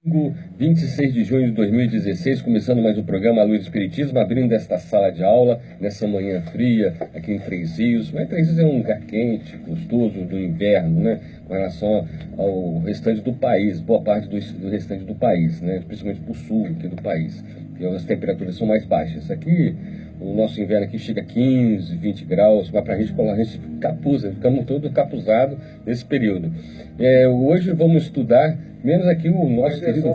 Domingo, 26 de junho de 2016, começando mais um programa A Luz do Espiritismo, abrindo esta sala de aula, nessa manhã fria, aqui em Três Rios. Mas Três Rios é um lugar quente, gostoso, do inverno, né? Com relação ao restante do país, boa parte do restante do país, né? Principalmente para o sul aqui do país, que as temperaturas são mais baixas. Aqui, o nosso inverno aqui chega a 15, 20 graus, mas para a gente capuza, ficamos todos capuzados nesse período. Hoje vamos estudar, menos aqui o nosso querido...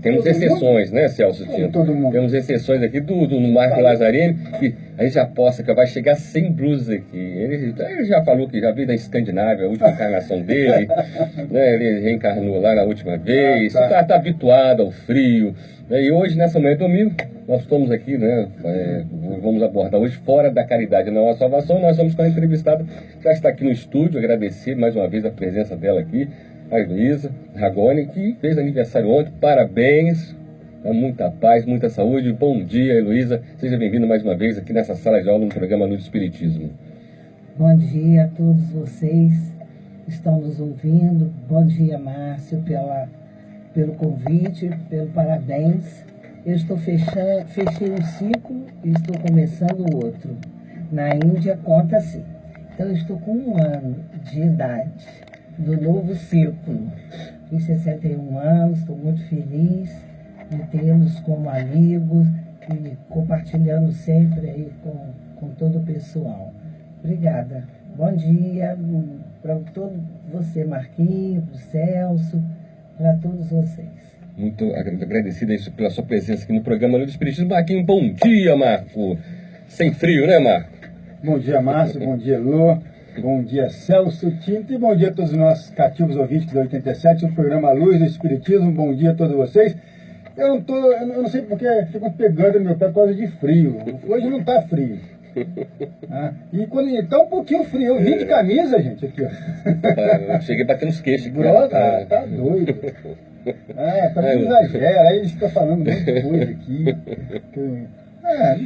temos exceções, né, Celso Tinto? Temos exceções aqui do Marco Lazzarini, que a gente aposta que vai chegar sem blusas aqui. Ele já falou que já veio da Escandinávia, a última encarnação dele, né, ele reencarnou lá na última vez, está habituado ao frio. E hoje, nessa manhã de domingo, nós estamos aqui, né, vamos abordar hoje Fora da Caridade Não Há Salvação. Nós vamos com a entrevistada que já está aqui no estúdio, agradecer mais uma vez a presença dela aqui, a Heloísa Ragone, que fez aniversário ontem. Parabéns, muita paz, muita saúde. Bom dia, Heloísa, seja bem-vinda mais uma vez aqui nessa sala de aula no programa Luz do Espiritismo. Bom dia a todos vocês que estão nos ouvindo. Bom dia, Márcio, pelo convite, pelo parabéns. Eu fechei um ciclo e estou começando outro. Na Índia conta assim. Então eu estou com 1 ano de idade do novo ciclo. Fiz 61 anos, estou muito feliz de tê-los como amigos e compartilhando sempre aí com todo o pessoal. Obrigada. Bom dia para todo você, Marquinhos, para o Celso, para todos vocês. Muito agradecido pela sua presença aqui no programa Luz do Espiritismo. Marquinhos, bom dia, Marco. Sem frio, né, Marco? Bom dia, Márcio. Bom dia, Lô. Bom dia, Celso Tinto. E bom dia a todos os nossos cativos ouvintes da 87, o programa Luz do Espiritismo. Bom dia a todos vocês. Eu não sei porque ficam pegando no meu pé por causa de frio. Hoje não está frio. E quando está um pouquinho frio, eu vim de camisa, gente, aqui, ó. Eu cheguei batendo os queixos aqui. Brother, tá doido. Também exagera, aí eles ficam falando muita coisa aqui.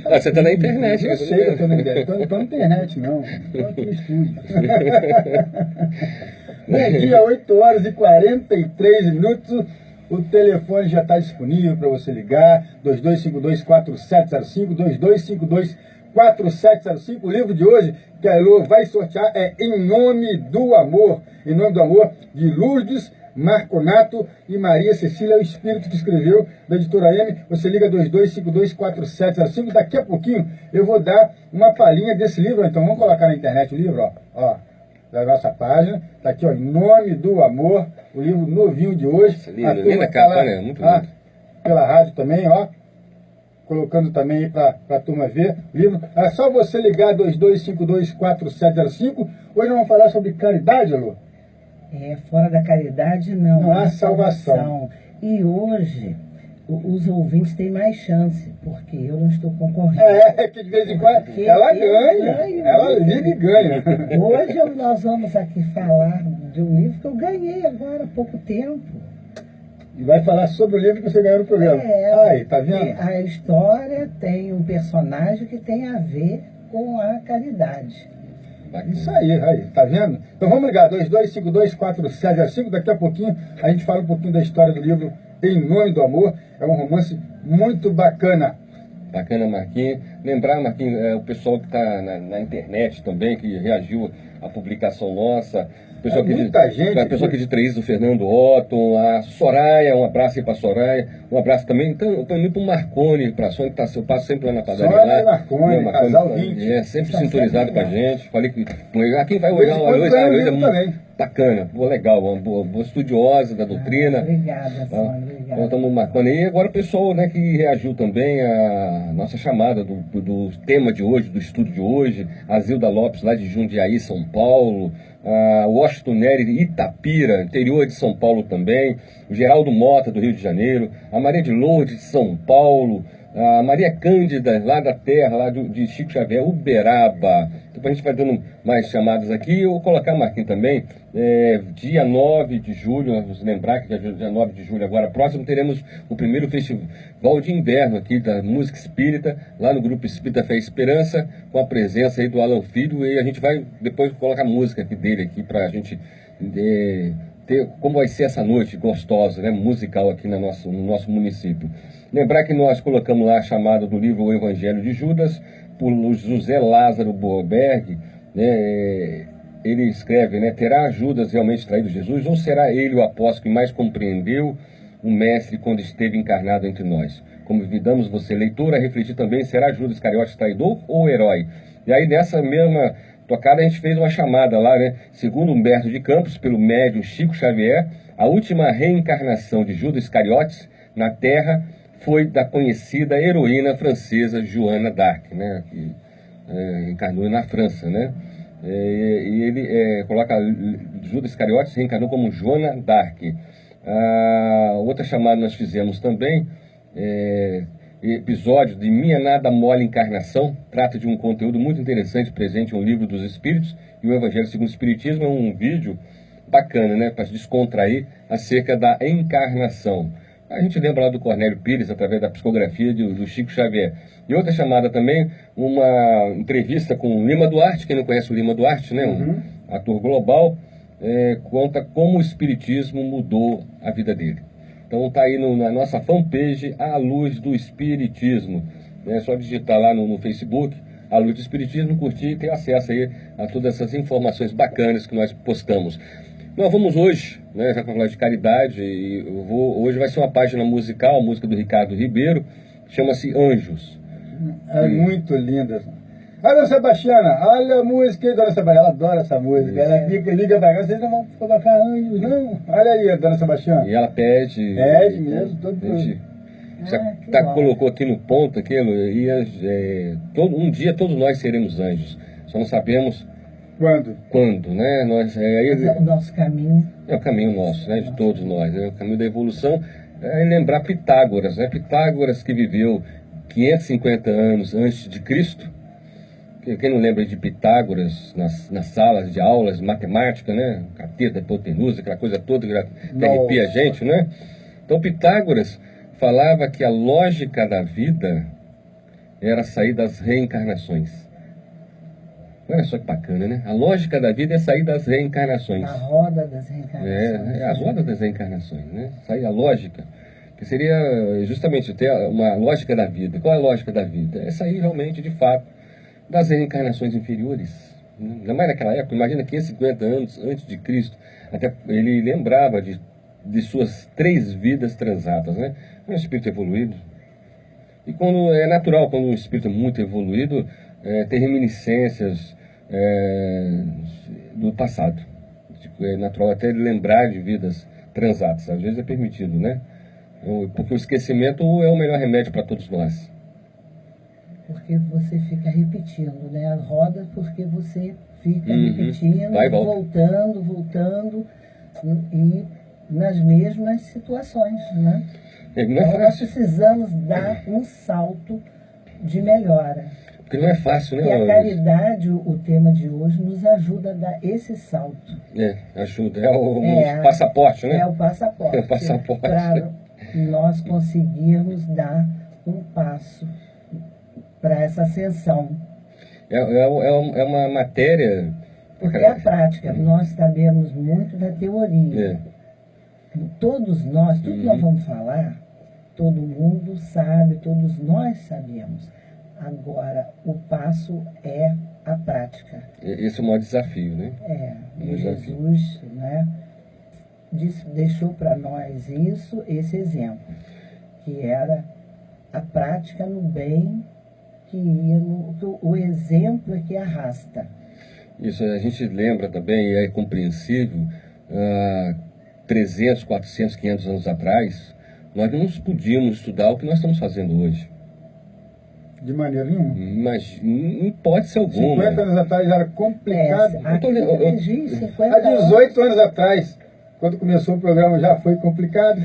Você está na internet. Eu sei que eu estou na internet, não estou na internet, não. Estou aqui no estúdio. Bom dia, 8 horas e 43 minutos. O telefone já está disponível para você ligar. 2252-4705, 2252-4705. O livro de hoje que a Elô vai sortear é Em Nome do Amor. Em Nome do Amor, de Lourdes Marconato e Maria Cecília, o espírito que escreveu, da editora M. Você liga 2252-4705. Daqui a pouquinho eu vou dar uma palhinha desse livro. Então vamos colocar na internet o livro, ó, da nossa página. Tá aqui, ó, Em Nome do Amor, o livro novinho de hoje. Linda capa, né? Muito lindo. Pela rádio também, ó. Colocando também aí para a turma ver o livro. É só você ligar 2252-4705. Hoje nós vamos falar sobre caridade, Alô. Fora da caridade não há salvação. E hoje os ouvintes têm mais chance, porque eu não estou concorrendo. Que de vez em quando ela ganha. Ela liga e ganha. Hoje nós vamos aqui falar de um livro que eu ganhei agora há pouco tempo. E vai falar sobre o livro que você ganhou no programa. Aí, tá vendo? A história tem um personagem que tem a ver com a caridade. Isso aí, tá vendo? Então vamos ligar, 2252-4705. Daqui a pouquinho a gente fala um pouquinho da história do livro Em Nome do Amor. É um romance muito bacana. Bacana, Marquinhos. Lembrar, Marquinhos, o pessoal que está na internet também, que reagiu à publicação nossa. O pessoal muita gente. O pessoal aqui de Três, o Fernando Otton, a Soraya, um abraço aí para a Soraya. Um abraço também para o Marcone, para a Sônia, que eu passo sempre lá na padaria. Soraya e Marcone, casal 20. Sempre sintonizado com a gente. Falei que quem vai olhar a Luísa é muito bacana, legal, uma boa estudiosa da doutrina. Obrigada, Sônia, obrigada. Então estamos marcando aí. Agora o pessoal, né, que reagiu também à nossa chamada do tema de hoje, do estudo de hoje, a Zilda Lopes, lá de Jundiaí, São Paulo, a Washington Nery, Itapira, interior de São Paulo também, o Geraldo Mota, do Rio de Janeiro, a Maria de Lourdes, de São Paulo, a Maria Cândida, lá da terra, lá de Chico Xavier, Uberaba. Então a gente vai dando mais chamadas aqui. Eu vou colocar, Marquinhos, também, dia 9 de julho, vamos lembrar que dia 9 de julho agora próximo, teremos o primeiro festival de inverno aqui da música espírita, lá no Grupo Espírita Fé e Esperança, com a presença aí do Alan Filho, e a gente vai depois colocar música aqui dele aqui pra gente como vai ser essa noite gostosa, né, musical aqui no nosso município. Lembrar que nós colocamos lá a chamada do livro O Evangelho de Judas, por José Lázaro Boerberg, né, ele escreve, né, terá Judas realmente traído Jesus, ou será ele o apóstolo que mais compreendeu o Mestre quando esteve encarnado entre nós? Convidamos você, leitor, a refletir também, será Judas Iscariotes traidor ou herói? E aí nessa mesma tocada a gente fez uma chamada lá, né, segundo Humberto de Campos, pelo médium Chico Xavier, a última reencarnação de Judas Iscariotes na Terra foi da conhecida heroína francesa Joana d'Arc, né, que encarnou na França, né? E ele coloca Judas Iscariotes reencarnou como Joana d'Arc. Outra chamada nós fizemos também, episódio de Minha Nada Mole Encarnação, trata de um conteúdo muito interessante presente em um livro dos Espíritos, e o Evangelho segundo o Espiritismo é um vídeo bacana, né, para descontrair acerca da encarnação. A gente lembra lá do Cornélio Pires, através da psicografia do Chico Xavier. E outra chamada também, uma entrevista com o Lima Duarte, quem não conhece o Lima Duarte, né, um ator global, conta como o Espiritismo mudou a vida dele. Então está aí na nossa fanpage, A Luz do Espiritismo. É só digitar lá no Facebook, A Luz do Espiritismo, curtir e ter acesso aí a todas essas informações bacanas que nós postamos. Nós vamos hoje, né, já para falar de caridade, e hoje vai ser uma página musical, a música do Ricardo Ribeiro, chama-se Anjos. É muito linda. A Dona Sebastiana, olha a música aí, Dona Sebastiana, ela adora essa música. Ela liga pra cá, vocês não vão colocar anjos, não. Olha aí, Dona Sebastiana. E ela pede. Pede mesmo, todo mundo. Colocou aqui no ponto aquilo, um dia todos nós seremos anjos. Só não sabemos quando, né? Mas é o nosso caminho. É o caminho nosso, né? De todos nós, né? O caminho da evolução. É lembrar Pitágoras, né? Pitágoras que viveu 550 anos antes de Cristo. Quem não lembra de Pitágoras nas salas de aulas de matemática, né? Cateta, hipotenusa, aquela coisa toda que arrepia a gente, né? Então Pitágoras falava que a lógica da vida era sair das reencarnações. Olha só que bacana, né? A lógica da vida é sair das reencarnações. A roda das reencarnações. A roda das reencarnações, né? Sair a lógica, que seria justamente ter uma lógica da vida. Qual é a lógica da vida? É sair realmente, de fato, das reencarnações inferiores. Ainda mais naquela época, imagina 550 anos antes de Cristo, até ele lembrava de suas 3 vidas transatas, né? É um espírito evoluído. E quando é natural, quando um espírito é muito evoluído, ter reminiscências do passado. É natural até ele lembrar de vidas transatas, às vezes é permitido, né? Porque o esquecimento é o melhor remédio para todos nós. Porque você fica repetindo, né? A roda, porque você fica repetindo, vai e volta, voltando, e nas mesmas situações, né? Então, nós precisamos dar um salto de melhora. Porque não é fácil, né? E a caridade, o tema de hoje, nos ajuda a dar esse salto. Ajuda. É o passaporte, né? É o passaporte. É o passaporte. Para nós conseguirmos dar um passo para essa ascensão. É uma matéria... Porque a prática, nós sabemos muito da teoria. Todos nós, tudo que nós vamos falar, todo mundo sabe, todos nós sabemos. Agora, o passo é a prática. Esse é o maior desafio, né? E Jesus, né, deixou para nós esse exemplo, que era a prática no bem, que ia o exemplo é que arrasta. Isso, a gente lembra também, e é compreensível, 300, 400, 500 anos atrás, nós não podíamos estudar o que nós estamos fazendo hoje. De maneira nenhuma. Mas em hipótese alguma. 50 anos atrás era complicado. Há 18 anos atrás, quando começou o programa, já foi complicado.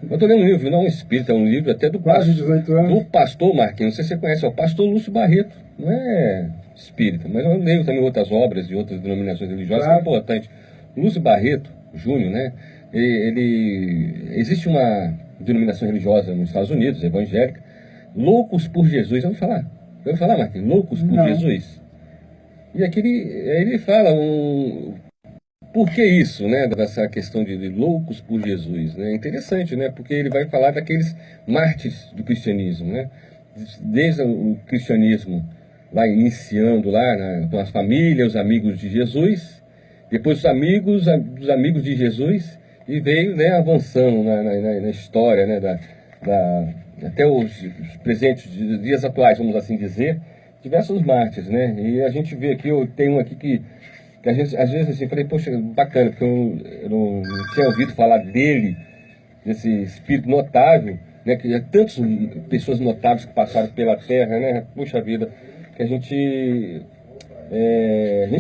Eu estou lendo um livro, não é um espírita, é um livro até do quase 18 anos. Do pastor Marquinhos, não sei se você conhece, é o pastor Lúcio Barreto. Não é espírita, mas eu leio também outras obras de outras denominações religiosas, que é importante. Lúcio Barreto Júnior, né? Existe uma denominação religiosa nos Estados Unidos, evangélica, Loucos por Jesus. Eu vou falar, Marquinhos, Loucos por Jesus. E aqui ele fala, Por que isso, né, dessa questão de loucos por Jesus? Né? É interessante, né, porque ele vai falar daqueles mártires do cristianismo, né? Desde o cristianismo lá iniciando lá com as famílias, os amigos de Jesus, depois os amigos dos amigos de Jesus, e veio, né, avançando na história, né, até os presentes dias atuais, vamos assim dizer, diversos mártires, né? E a gente vê aqui, eu tenho um aqui que a gente, às vezes assim, falei, poxa, bacana, porque eu não tinha ouvido falar dele, desse espírito notável, né, que tantas pessoas notáveis que passaram pela Terra, né, puxa vida, que a gente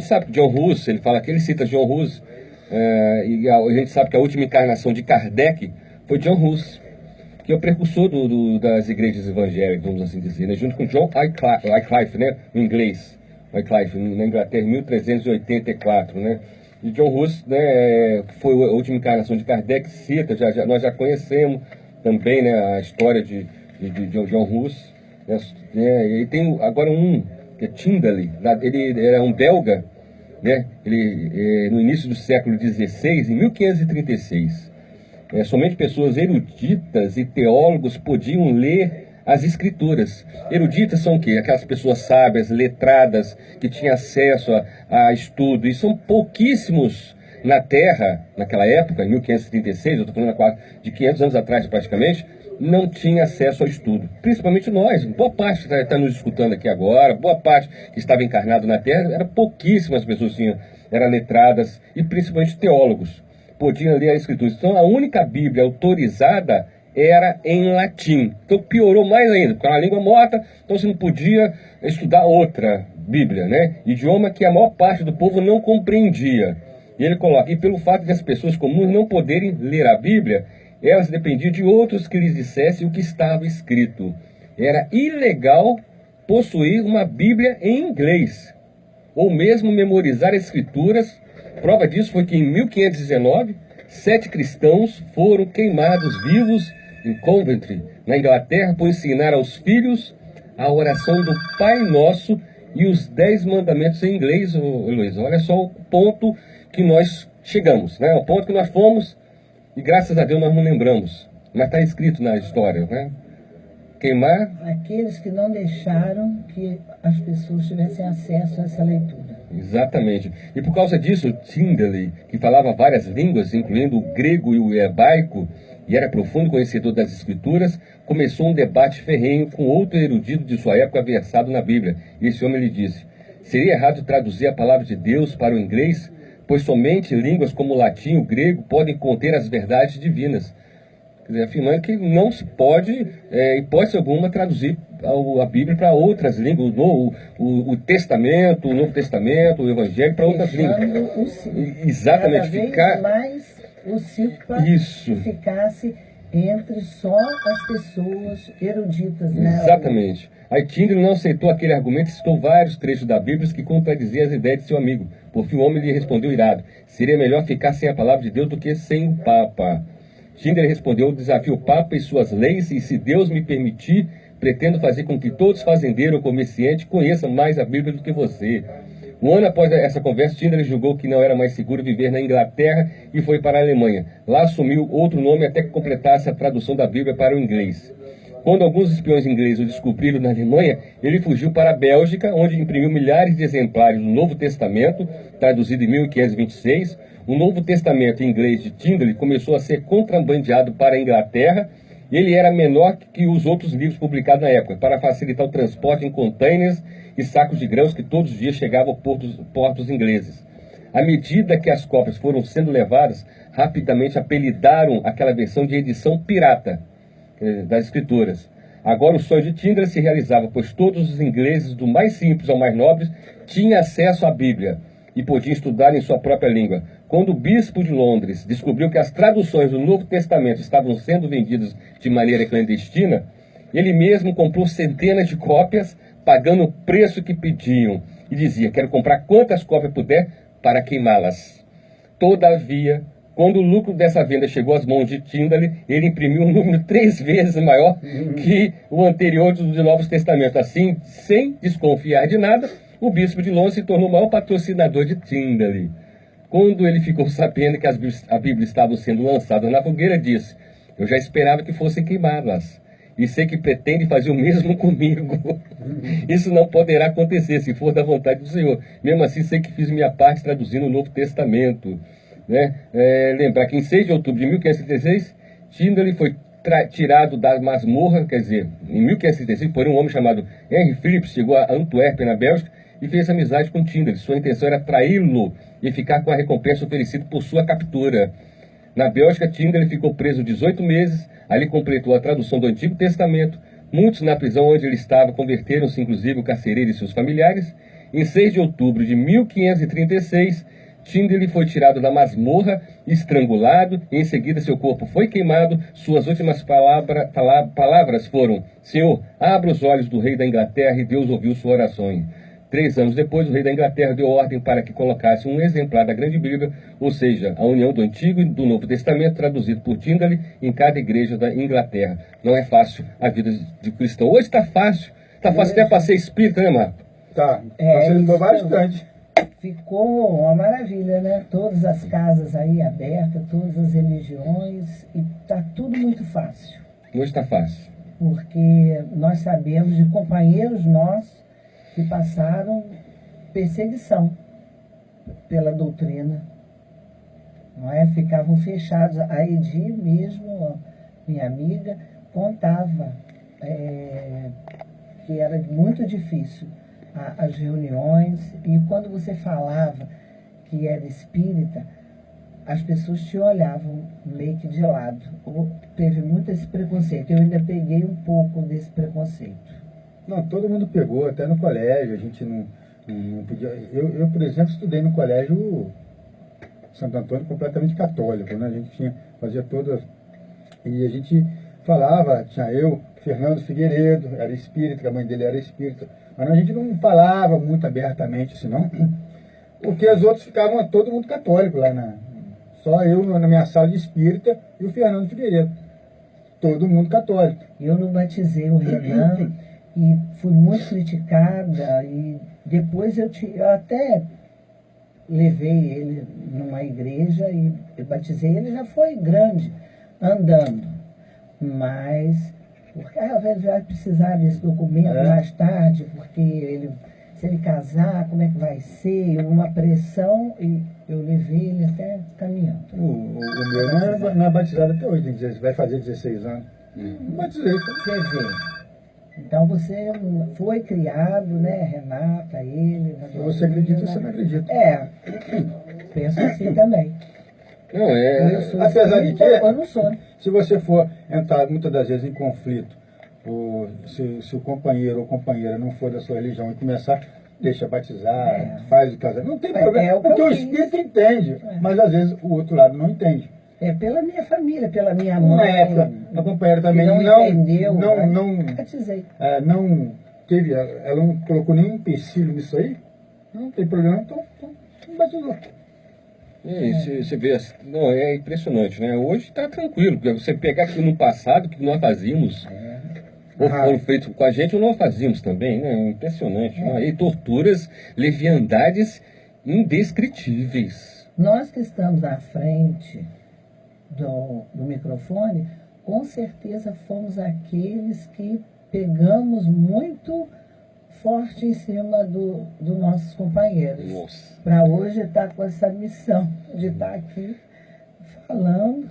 sabe que John Hus, ele fala que ele cita John Hus, e a gente sabe que a última encarnação de Kardec foi John Hus, que é o precursor das igrejas evangélicas, vamos assim dizer, né, junto com John Wycliffe, né, no inglês, Wycliffe, na Inglaterra, em 1384, né? E John Hus, né, que foi a última encarnação de Kardec, cita, nós já conhecemos também, né, a história de John Hus. Né, e tem agora que é Tyndale, ele era um belga, né, ele, no início do século XVI, em 1536, somente pessoas eruditas e teólogos podiam ler as escrituras. Eruditas são o quê? Aquelas pessoas sábias, letradas, que tinham acesso a estudo, e são pouquíssimos na Terra, naquela época, em 1536, eu estou falando de 500 anos atrás praticamente, não tinha acesso ao estudo. Principalmente nós, boa parte que está nos escutando aqui agora, boa parte que estava encarnado na Terra, eram pouquíssimas pessoas que eram letradas, e principalmente teólogos, podiam ler as escrituras. Então a única Bíblia autorizada era em latim. Então piorou mais ainda, porque era uma língua morta, então você não podia estudar outra Bíblia, né? Idioma que a maior parte do povo não compreendia. E ele coloca, e pelo fato de as pessoas comuns não poderem ler a Bíblia, elas dependiam de outros que lhes dissessem o que estava escrito. Era ilegal possuir uma Bíblia em inglês, ou mesmo memorizar as escrituras. Prova disso foi que em 1519, 7 cristãos foram queimados vivos em Coventry, na Inglaterra, por ensinar aos filhos a oração do Pai Nosso e os 10 mandamentos em inglês, Luiz. Olha só o ponto que nós chegamos, né? O ponto que nós fomos, e graças a Deus nós não lembramos, mas está escrito na história, né? Queimar aqueles que não deixaram que as pessoas tivessem acesso a essa leitura. Exatamente. E por causa disso, Tyndale, que falava várias línguas, incluindo o grego e o hebraico, e era profundo conhecedor das escrituras, começou um debate ferrenho com outro erudito de sua época versado na Bíblia. E esse homem lhe disse: seria errado traduzir a palavra de Deus para o inglês, pois somente línguas como o latim e o grego podem conter as verdades divinas. Quer dizer, afirmando que não se pode, hipótese alguma, traduzir a Bíblia para outras línguas, o Testamento, o Novo Testamento, o Evangelho, para outras línguas. Exatamente, ficar mais o círculo isso ficasse entre só as pessoas eruditas, né? Exatamente. Aí Tyndale não aceitou aquele argumento e citou vários trechos da Bíblia que contradiziam as ideias de seu amigo. Por fim, o homem lhe respondeu irado: seria melhor ficar sem a palavra de Deus do que sem o Papa. Tyndale respondeu: desafio o Papa e suas leis, e se Deus me permitir, pretendo fazer com que todos fazendeiros ou comerciantes conheçam mais a Bíblia do que você. Um ano após essa conversa, Tyndale julgou que não era mais seguro viver na Inglaterra e foi para a Alemanha. Lá assumiu outro nome até que completasse a tradução da Bíblia para o inglês. Quando alguns espiões ingleses o descobriram na Alemanha, ele fugiu para a Bélgica, onde imprimiu milhares de exemplares do Novo Testamento, traduzido em 1526. O Novo Testamento em inglês de Tyndale começou a ser contrabandeado para a Inglaterra. Ele era menor que os outros livros publicados na época, para facilitar o transporte em containers e sacos de grãos que todos os dias chegavam a portos ingleses. À medida que as cópias foram sendo levadas, rapidamente apelidaram aquela versão de edição pirata das escrituras. Agora o sonho de Tyndale se realizava, pois todos os ingleses, do mais simples ao mais nobre, tinham acesso à Bíblia e podiam estudar em sua própria língua. Quando o bispo de Londres descobriu que as traduções do Novo Testamento estavam sendo vendidas de maneira clandestina, ele mesmo comprou centenas de cópias, pagando o preço que pediam, e dizia: quero comprar quantas cópias puder para queimá-las. Todavia, quando o lucro dessa venda chegou às mãos de Tyndale, ele imprimiu um número 3 vezes maior que o anterior do Novo Testamento. Assim, sem desconfiar de nada, o bispo de Londres se tornou o maior patrocinador de Tyndale. Quando ele ficou sabendo que a Bíblia estava sendo lançada na fogueira, disse: eu já esperava que fossem queimadas, e sei que pretende fazer o mesmo comigo. Isso não poderá acontecer, se for da vontade do Senhor. Mesmo assim, sei que fiz minha parte traduzindo o Novo Testamento. Né? Lembrar que em 6 de outubro de 1536, Tyndale foi tirado da masmorra, quer dizer, em 1536, por um homem chamado Henry Phillips, chegou a Antuérpia, na Bélgica, e fez amizade com Tyndale. Sua intenção era traí-lo e ficar com a recompensa oferecida por sua captura. Na Bélgica, Tyndale ficou preso 18 meses, ali completou a tradução do Antigo Testamento. Muitos na prisão onde ele estava converteram-se, inclusive o carcereiro e seus familiares. Em 6 de outubro de 1536, Tyndale foi tirado da masmorra, estrangulado, e em seguida seu corpo foi queimado. Suas últimas palavras foram: Senhor, abra os olhos do rei da Inglaterra, e Deus ouviu sua oração. 3 anos depois, o rei da Inglaterra deu ordem para que colocasse um exemplar da Grande Bíblia, ou seja, a união do Antigo e do Novo Testamento, traduzido por Tyndale, em cada igreja da Inglaterra. Não é fácil a vida de cristão. Hoje está fácil até para ser espírita, né, Marco? Tá, facilitou bastante. Ficou uma maravilha, né? Todas as casas aí abertas, todas as religiões, e tá tudo muito fácil. Hoje está fácil. Porque nós sabemos de companheiros nossos que passaram perseguição pela doutrina, não é? Ficavam fechados. A Edi mesmo, minha amiga, contava que era muito difícil as reuniões, e quando você falava que era espírita, as pessoas te olhavam meio que de lado. Teve muito esse preconceito. Eu ainda peguei um pouco desse preconceito. Não, todo mundo pegou, até no colégio, a gente não podia... Eu, por exemplo, estudei no colégio Santo Antônio completamente católico, né? A gente fazia todas... E a gente falava, tinha eu, Fernando Figueiredo, era espírita, a mãe dele era espírita, mas a gente não falava muito abertamente, senão... Porque os outros ficavam todo mundo católico lá, só eu na minha sala de espírita e o Fernando Figueiredo. Todo mundo católico. Eu não batizei o Renan e fui muito criticada, e depois eu até levei ele numa igreja e eu batizei. Ele já foi grande, andando, mas porque vai precisar desse documento mais tarde, porque se ele casar, como é que vai ser? Uma pressão, e eu levei ele até caminhando. O meu não é batizado até hoje, vai fazer 16 anos. Não batizei. Você vê. Então você foi criado, né, Renata, ele... Se você acredita, você não acredita. Penso assim também. Não, apesar de que, eu não sou. Se você for entrar muitas das vezes em conflito, se o companheiro ou companheira não for da sua religião e começar, deixa batizar, faz o casamento, não tem problema, porque o espírito entende, mas às vezes o outro lado não entende. Pela minha família, pela minha mãe. Na época, a companheira também não entendeu, não batizei. Não teve, ela não colocou nenhum empecilho nisso aí, não tem problema, então não batizou. Você vê, não, é impressionante, né? Hoje está tranquilo, porque você pegar aquilo no passado, que nós fazíamos, ou foram feitos com a gente, ou nós fazíamos também, né? É impressionante. Né? E torturas, leviandades indescritíveis. Nós que estamos à frente do microfone, com certeza fomos aqueles que pegamos muito forte em cima dos nossos companheiros. Para hoje estar com essa missão de estar aqui falando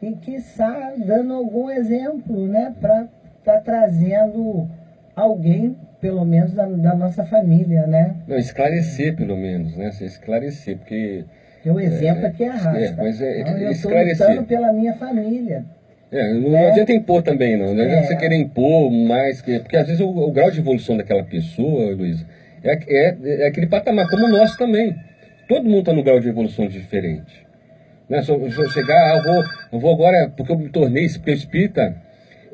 e, quiçá, dando algum exemplo, né, para estar trazendo alguém, pelo menos, da nossa família, né? Não, esclarecer, pelo menos, né? Esclarecer, porque... O exemplo aqui arrasta. Mas eu estou esclarecer. lutando pela minha família. Não adianta impor também, não. Não adianta você querer impor mais. Porque às vezes o grau de evolução daquela pessoa, Luiz, é aquele patamar, como o nosso também. Todo mundo está no grau de evolução diferente. Né? Se eu chegar, eu vou agora, porque eu me tornei espírita.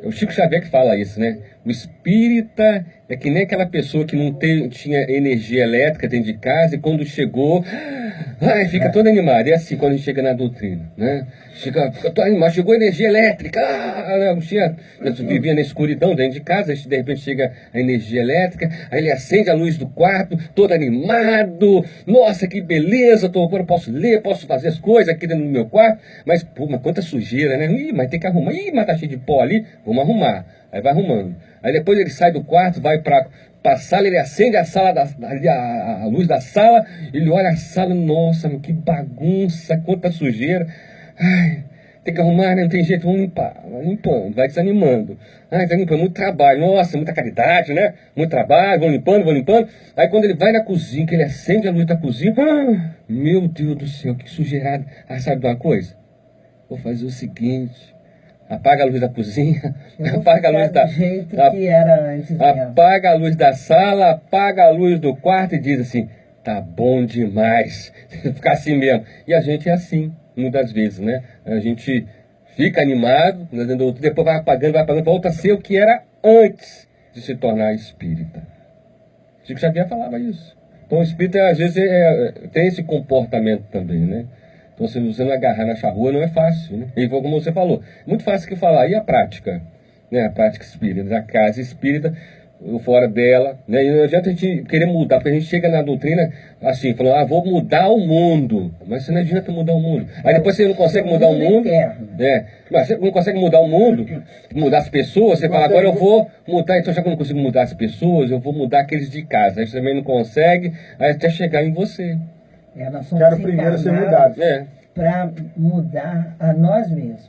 É o Chico Xavier que fala isso, né? O espírita É que nem aquela pessoa que não tinha energia elétrica dentro de casa e quando chegou, fica toda animada. É assim quando a gente chega na doutrina, né? Fica todo animado, chegou energia elétrica, vivia na escuridão dentro de casa, de repente chega a energia elétrica, aí ele acende a luz do quarto, todo animado, nossa, que beleza, agora eu posso ler, posso fazer as coisas aqui dentro do meu quarto, mas quanta sujeira, né? Mas tem que arrumar, mas tá cheio de pó ali, vamos arrumar. Aí vai arrumando. Aí depois ele sai do quarto, vai para a sala, ele acende a sala a luz da sala, ele olha a sala, nossa, que bagunça, quanta sujeira. Ai, tem que arrumar, né? Não tem jeito, vamos limpar. Vai limpando, vai desanimando. Ai, tá limpando, muito trabalho, nossa, muita caridade, né? Muito trabalho, vou limpando. Aí quando ele vai na cozinha, que ele acende a luz da cozinha, meu Deus do céu, que sujeirada. Ah, sabe de uma coisa? Vou fazer o seguinte... Apaga a luz da cozinha, apaga a luz da... jeito que era antes mesmo. Apaga a luz da sala, apaga a luz do quarto e diz assim, tá bom demais. Ficar assim mesmo. E a gente é assim, muitas vezes, né? A gente fica animado, depois vai apagando, volta a ser o que era antes de se tornar espírita. Chico Xavier falava isso. Então o espírita, às vezes, tem esse comportamento também, né? Então, se você não agarrar na charrua, não é fácil, né? E como você falou, muito fácil que falar. E a prática? Né? A prática espírita, da casa espírita, fora dela, né? E não adianta a gente querer mudar, porque a gente chega na doutrina assim, falando, vou mudar o mundo. Mas você não adianta mudar o mundo. Aí depois você não consegue mudar o mundo. Mas você não consegue mudar o mundo, mudar as pessoas, você fala, agora eu vou mudar, então já que eu não consigo mudar as pessoas, eu vou mudar aqueles de casa. Aí você também não consegue, aí até chegar em você. Nós somos Quero primeiro ser mudados. Para mudar a nós mesmos.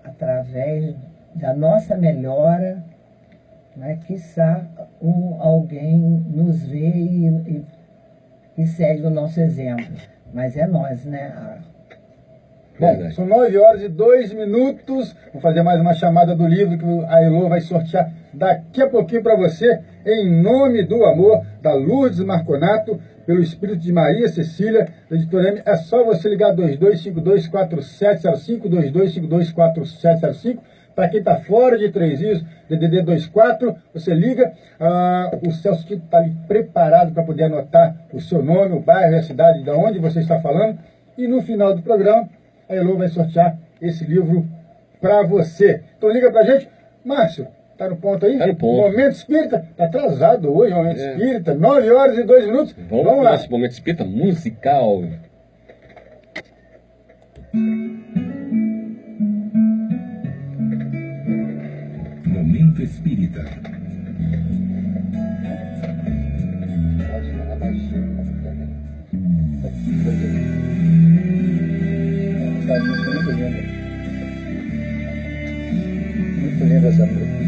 Através da nossa melhora, né, quiçá alguém nos vê e segue o nosso exemplo. Mas é nós, né? Bom, são 9h02. Vou fazer mais uma chamada do livro que a Elô vai sortear daqui a pouquinho para você, Em Nome do Amor, da Lourdes Marconato, pelo Espírito de Maria Cecília, da editora M. É só você ligar 22524705, 22524705. Para quem está fora de Três Rios, DDD 24, você liga. O Celso Tito está ali preparado para poder anotar o seu nome, o bairro e a cidade de onde você está falando. E no final do programa, a Elô vai sortear esse livro para você. Então liga para a gente. Márcio, tá no ponto aí? Tá no ponto. Momento Espírita, tá atrasado hoje, Momento Espírita, 9h02. Vamos lá. Esse Momento Espírita musical. Momento Espírita. Muito linda essa música.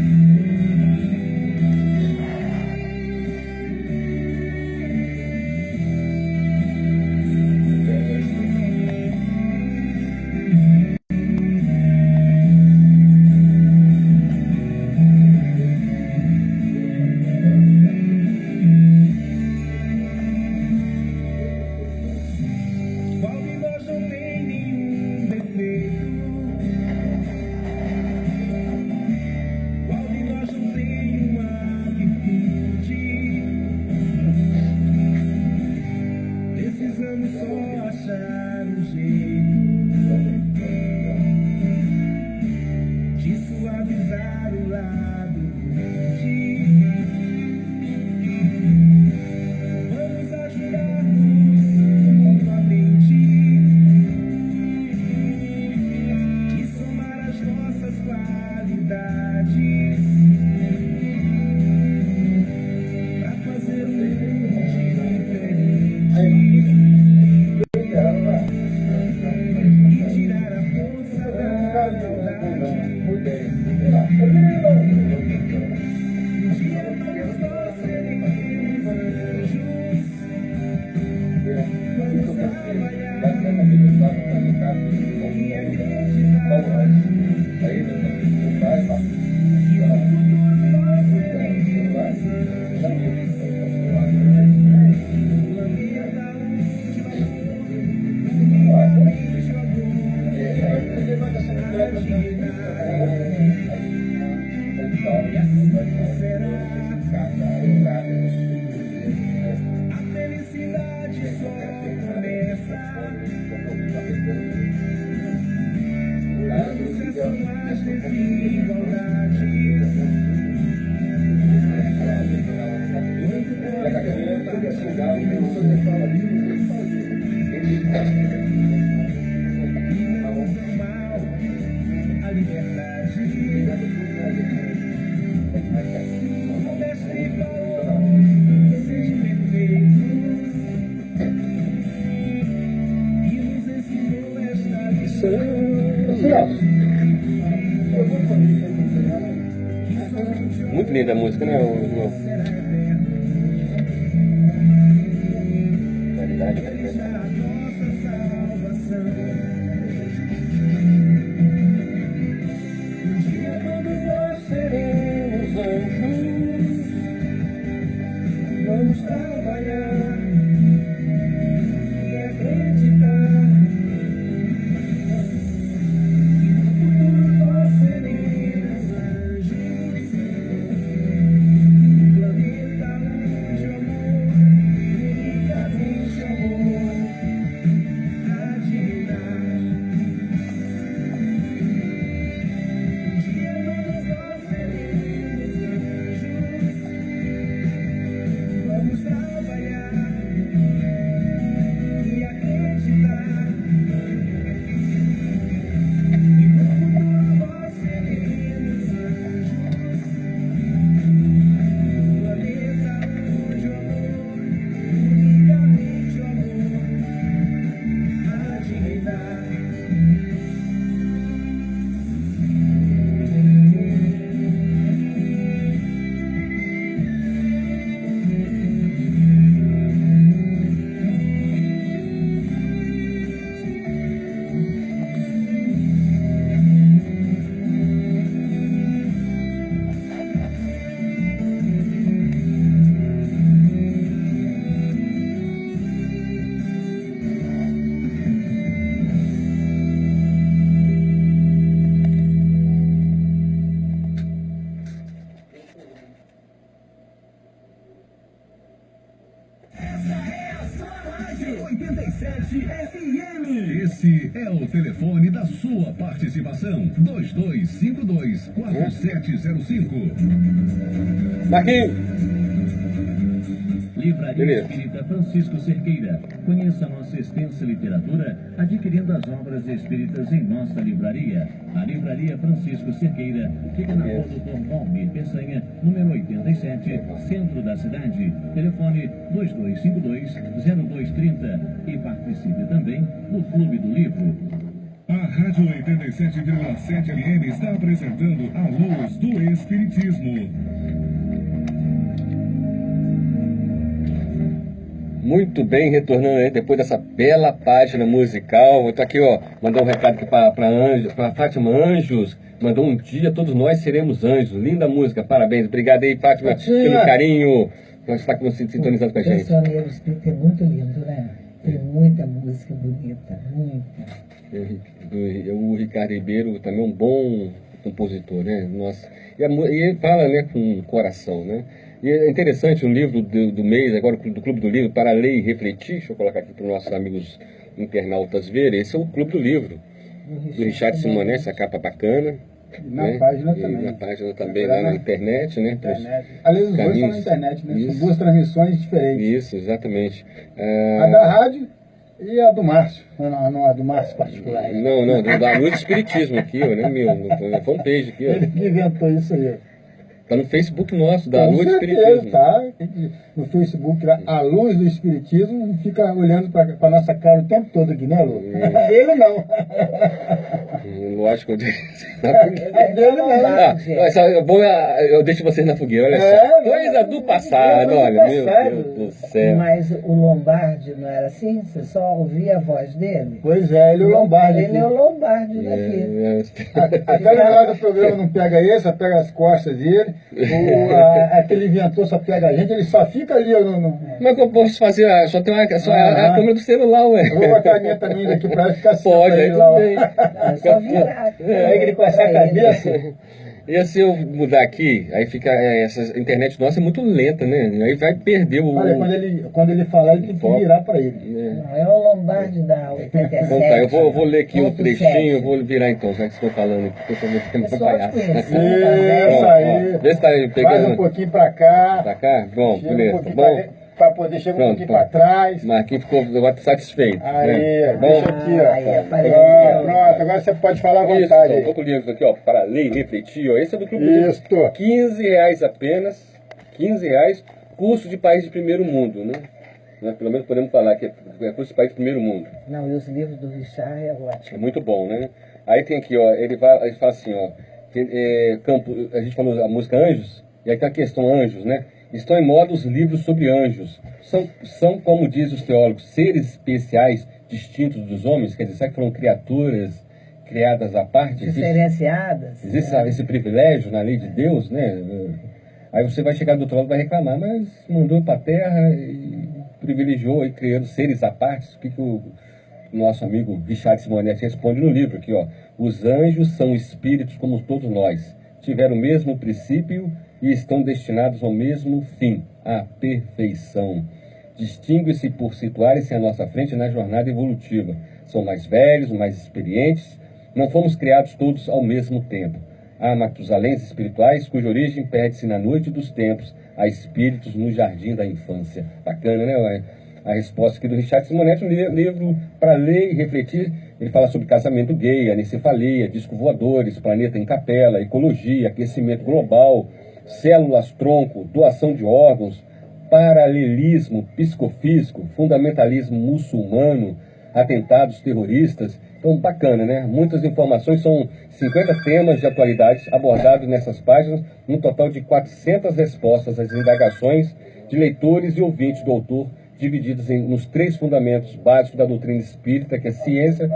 Será Muito linda a música, né? Verdade, verdade. Vamos trabalhar e acreditar. Nós seremos anjos, planeta de amor, unicamente amor, a divindade. Um dia todos nós seremos anjos. Vamos trabalhar e acreditar. E no futuro nós seremos anjos. Planeta de amor, unicamente amor, a divindade. Rádio 87 FM. Esse é o telefone da sua participação. 2252-4705. Marquinhos! Livraria Beleza. Espírita Francisco Cerqueira. Conheça a nossa extensa literatura adquirindo as obras espíritas em nossa livraria. A Livraria Francisco Cerqueira fica na rua Doutor Valmir Peçanha, número 87, centro da cidade. Telefone 2252-0230 e participe também do Clube do Livro. A Rádio 87,7 FM está apresentando A Luz do Espiritismo. Muito bem, retornando aí depois dessa bela página musical. Vou estar aqui, ó, mandar um recado aqui para Fátima Anjos. Mandou um dia, todos nós seremos anjos. Linda música, parabéns. Obrigado aí, Fátima, pelo carinho. Nós está sintonizando com a gente. O Cancioneiro Espírita é muito lindo, né? Tem muita música bonita, muita. O Ricardo Ribeiro também é um bom compositor, né? Nossa. E ele fala, né, com coração, né? E é interessante um livro do mês, agora do Clube do Livro, Para Ler e Refletir. Deixa eu colocar aqui para os nossos amigos internautas verem. Esse é o Clube do Livro, do Richard Simonet, essa capa bacana. E na né? página E também. na página também, lá na internet, né? Internet. Aliás, os dois estão na internet, né? Isso. São duas transmissões diferentes. Isso, exatamente. A da rádio e a do Márcio. Não, a do Márcio particular. Não, da Luz do Espiritismo aqui, ó, né, meu? Na fanpage aqui, ó. Ele que inventou isso aí. Tá no Facebook nosso, da Com Luz do certeza, Espiritismo. tá? No Facebook, lá, a Luz do Espiritismo, fica olhando pra nossa cara o tempo todo aqui, né, Lu? Ele não. Lógico. É dele não. Bom, eu deixo vocês na fogueira, olha É, só. Coisa do passado, olha, meu passado. Deus do céu. Mas o Lombardi não era assim? Você só ouvia a voz dele? Pois é, ele é o Lombardi. Ele é o Lombardi daqui. Até na hora do programa não pega ele, só pega as costas dele. Aquele inventor só pega a gente, ele só fica ali. Como é que eu posso fazer? Só tem a câmera do celular, ué. Eu vou botar a minha também daqui pra ele ficar assim. Pode, pra aí ele lá, tudo ó. bem. É só virar. Aí ele com essa cabeça. E se eu mudar aqui, aí fica. Essa internet nossa é muito lenta, né? Aí vai perder o. Olha, quando ele falar, ele tem que virar pra ele. Não, é o Lombardi da 87. Então tá, eu vou ler aqui um 87. trechinho, eu vou virar então, já que estou falando aqui, porque eu vou ficar É mais só te palhaço. conhecer, tá Isso vendo? aí. Vê se tá Faz um pegando. pouquinho pra cá. Pra cá? Bom, Tira um beleza. pouquinho Bom, pra cá. para poder chegar um Pronto, pouquinho para trás. Marquinhos ficou satisfeito. Aí, né? deixa aqui, ó. Aí, apareceu. Pronto, agora você pode falar à Isso, vontade. então, tô com o livro aqui, ó, para ler e refletir, ó. Esse é do Clube do Livro. Isso. R$15 apenas, R$15, curso de país de primeiro mundo, né? Pelo menos podemos falar que é curso de país de primeiro mundo. Não, e os livros do Richard é É ótimo. muito bom, né? Aí tem aqui, ó, ele fala assim, ó, a gente falou a música Anjos, e aí tem a questão anjos, né? Estão em moda os livros sobre anjos. São, como dizem os teólogos, seres especiais distintos dos homens, quer dizer, será que foram criaturas criadas à parte? Diferenciadas. Existe esse privilégio na lei de Deus, né? Aí você vai chegar do outro lado e vai reclamar, mas mandou para a terra e privilegiou e criando seres à parte. O que o nosso amigo Richard Simonetti responde no livro aqui, ó. Os anjos são espíritos como todos nós, tiveram o mesmo princípio e estão destinados ao mesmo fim, à perfeição. Distinguem-se por situarem-se à nossa frente na jornada evolutiva. São mais velhos, mais experientes. Não fomos criados todos ao mesmo tempo. Há Matusaléns espirituais cuja origem perde-se na noite dos tempos, há espíritos no jardim da infância. Bacana, né? A resposta aqui do Richard Simonetti, um livro para ler e refletir. Ele fala sobre casamento gay, anencefalia, disco voadores, planeta em capela, ecologia, aquecimento global, células tronco, doação de órgãos, paralelismo psicofísico, fundamentalismo muçulmano, atentados terroristas. Então, bacana, né? Muitas informações, são 50 temas de atualidade abordados nessas páginas, um total de 400 respostas às indagações de leitores e ouvintes do autor, divididas nos 3 fundamentos básicos da doutrina espírita, que é ciência,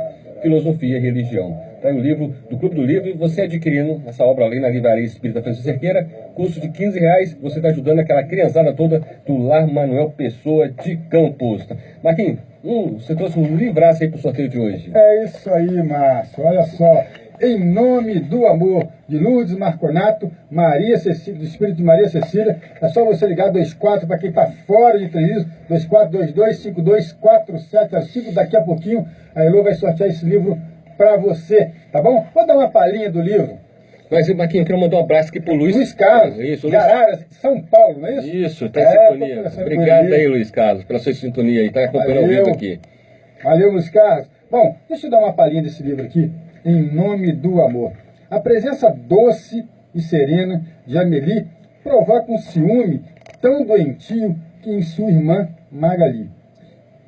filosofia e religião. Está aí o livro do Clube do Livro, e você adquirindo essa obra ali na Livraria Espírita Francisco Cerqueira, custo de R$15, você está ajudando aquela criançada toda do Lar Manuel Pessoa de Campos. Marquinhos, você trouxe um livraço aí para o sorteio de hoje. É isso aí, Márcio. Olha só. Em nome do amor, de Lourdes Marconato, Maria Cecília, do Espírito de Maria Cecília. É só você ligar 24 para quem está fora de Treviso, 2422524705. Daqui a pouquinho a Elô vai sortear esse livro para você, tá bom? Vou dar uma palhinha do livro. Mas, Marquinhos, eu quero mandar um abraço aqui pro Luiz Carlos, Isso, de Araras, São Paulo, não é isso? Isso, tá em sintonia. Obrigado aí, Luiz Carlos, pela sua sintonia aí, tá acompanhando o livro aqui. Valeu, Luiz Carlos. Bom, deixa eu dar uma palhinha desse livro aqui, Em Nome do Amor. A presença doce e serena de Amélie provoca um ciúme tão doentio que em sua irmã Magali.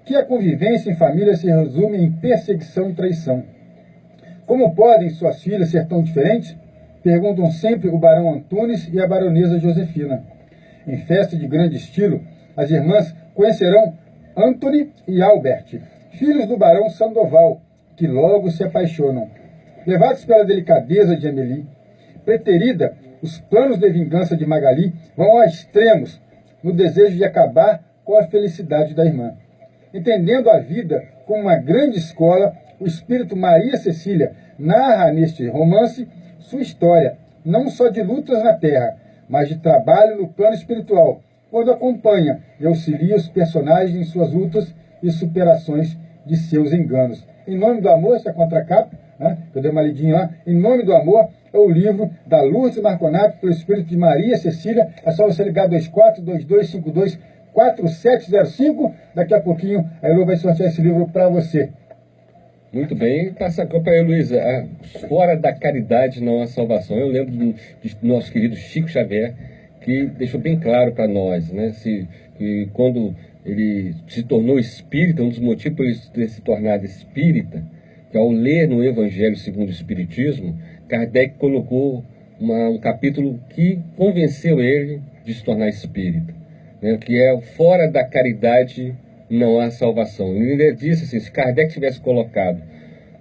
Que a convivência em família se resume em perseguição e traição. Como podem suas filhas ser tão diferentes? Perguntam sempre o barão Antunes e a baronesa Josefina. Em festa de grande estilo, as irmãs conhecerão Anthony e Albert, filhos do barão Sandoval, que logo se apaixonam. Levados pela delicadeza de Amélie, preterida, os planos de vingança de Magali vão a extremos, no desejo de acabar com a felicidade da irmã. Entendendo a vida como uma grande escola, o espírito Maria Cecília narra neste romance sua história, não só de lutas na terra, mas de trabalho no plano espiritual, quando acompanha e auxilia os personagens em suas lutas e superações de seus enganos. Em Nome do Amor, essa é a contracapa, né? Eu dei uma lidinha lá. Em Nome do Amor é o livro da Lourdes Marconato, pelo espírito de Maria Cecília. É só você ligar 2422524705. Daqui a pouquinho a Elô vai sortear esse livro para você. Muito bem, passa a copa aí, Luísa. Fora da caridade não há salvação. Eu lembro do nosso querido Chico Xavier, que deixou bem claro para nós, né? Que quando ele se tornou espírita, um dos motivos por ele ter se tornado espírita, que ao ler no Evangelho segundo o Espiritismo, Kardec colocou um capítulo que convenceu ele de se tornar espírita, né? Que é fora da caridade não há salvação. Ele ainda disse assim, se Kardec tivesse colocado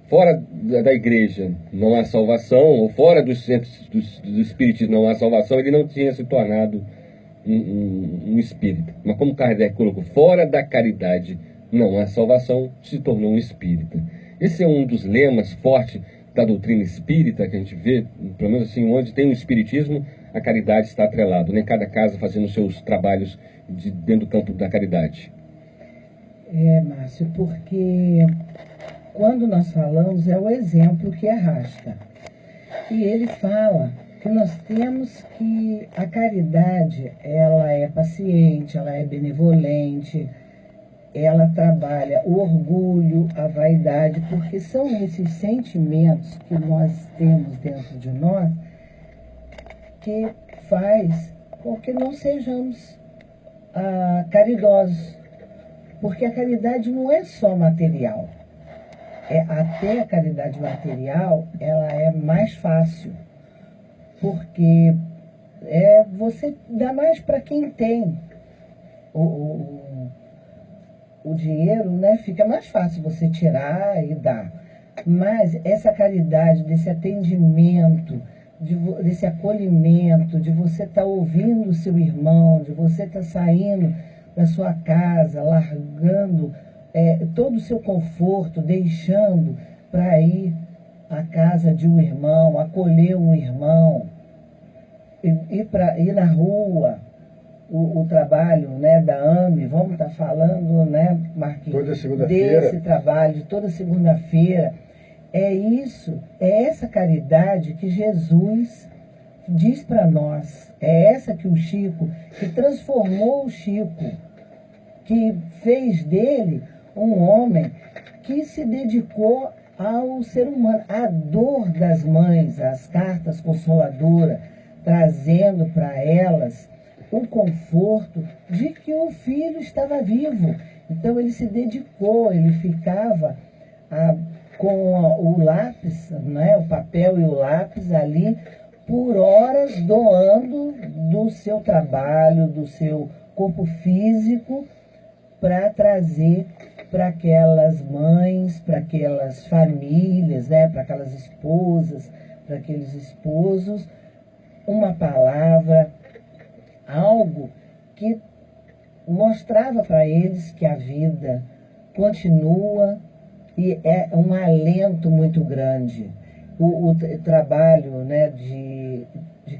fora da igreja não há salvação, ou fora dos centros do espiritismo não há salvação, ele não tinha se tornado um espírita. Mas como Kardec colocou, fora da caridade não há salvação, se tornou um espírita. Esse é um dos lemas fortes da doutrina espírita que a gente vê, pelo menos assim, onde tem o espiritismo, a caridade está atrelada, né? Cada casa fazendo os seus trabalhos dentro do campo da caridade. Márcio, porque quando nós falamos é o exemplo que arrasta. E ele fala que nós temos que a caridade, ela é paciente, ela é benevolente, ela trabalha o orgulho, a vaidade, porque são esses sentimentos que nós temos dentro de nós que faz com que não sejamos caridosos. Porque a caridade não é só material. Até a caridade material, ela é mais fácil. Porque você dá mais para quem tem. O dinheiro, né, fica mais fácil você tirar e dar. Mas essa caridade, desse atendimento, desse acolhimento, de você estar ouvindo o seu irmão, de você estar saindo da sua casa, largando todo o seu conforto, deixando para ir à casa de um irmão, acolher um irmão, ir na rua, o trabalho, né, da AME, vamos estar falando, né, Marquinhos, toda segunda-feira, desse trabalho de toda segunda-feira. É essa caridade que Jesus diz para nós. É essa que o Chico, que transformou o Chico, que fez dele um homem que se dedicou ao ser humano, à dor das mães, às cartas consoladoras, trazendo para elas o conforto de que o filho estava vivo. Então ele se dedicou, ele ficava com o lápis, né, o papel e o lápis ali, por horas doando do seu trabalho, do seu corpo físico, para trazer para aquelas mães, para aquelas famílias, né, para aquelas esposas, para aqueles esposos, uma palavra, algo que mostrava para eles que a vida continua e é um alento muito grande. O trabalho, né, de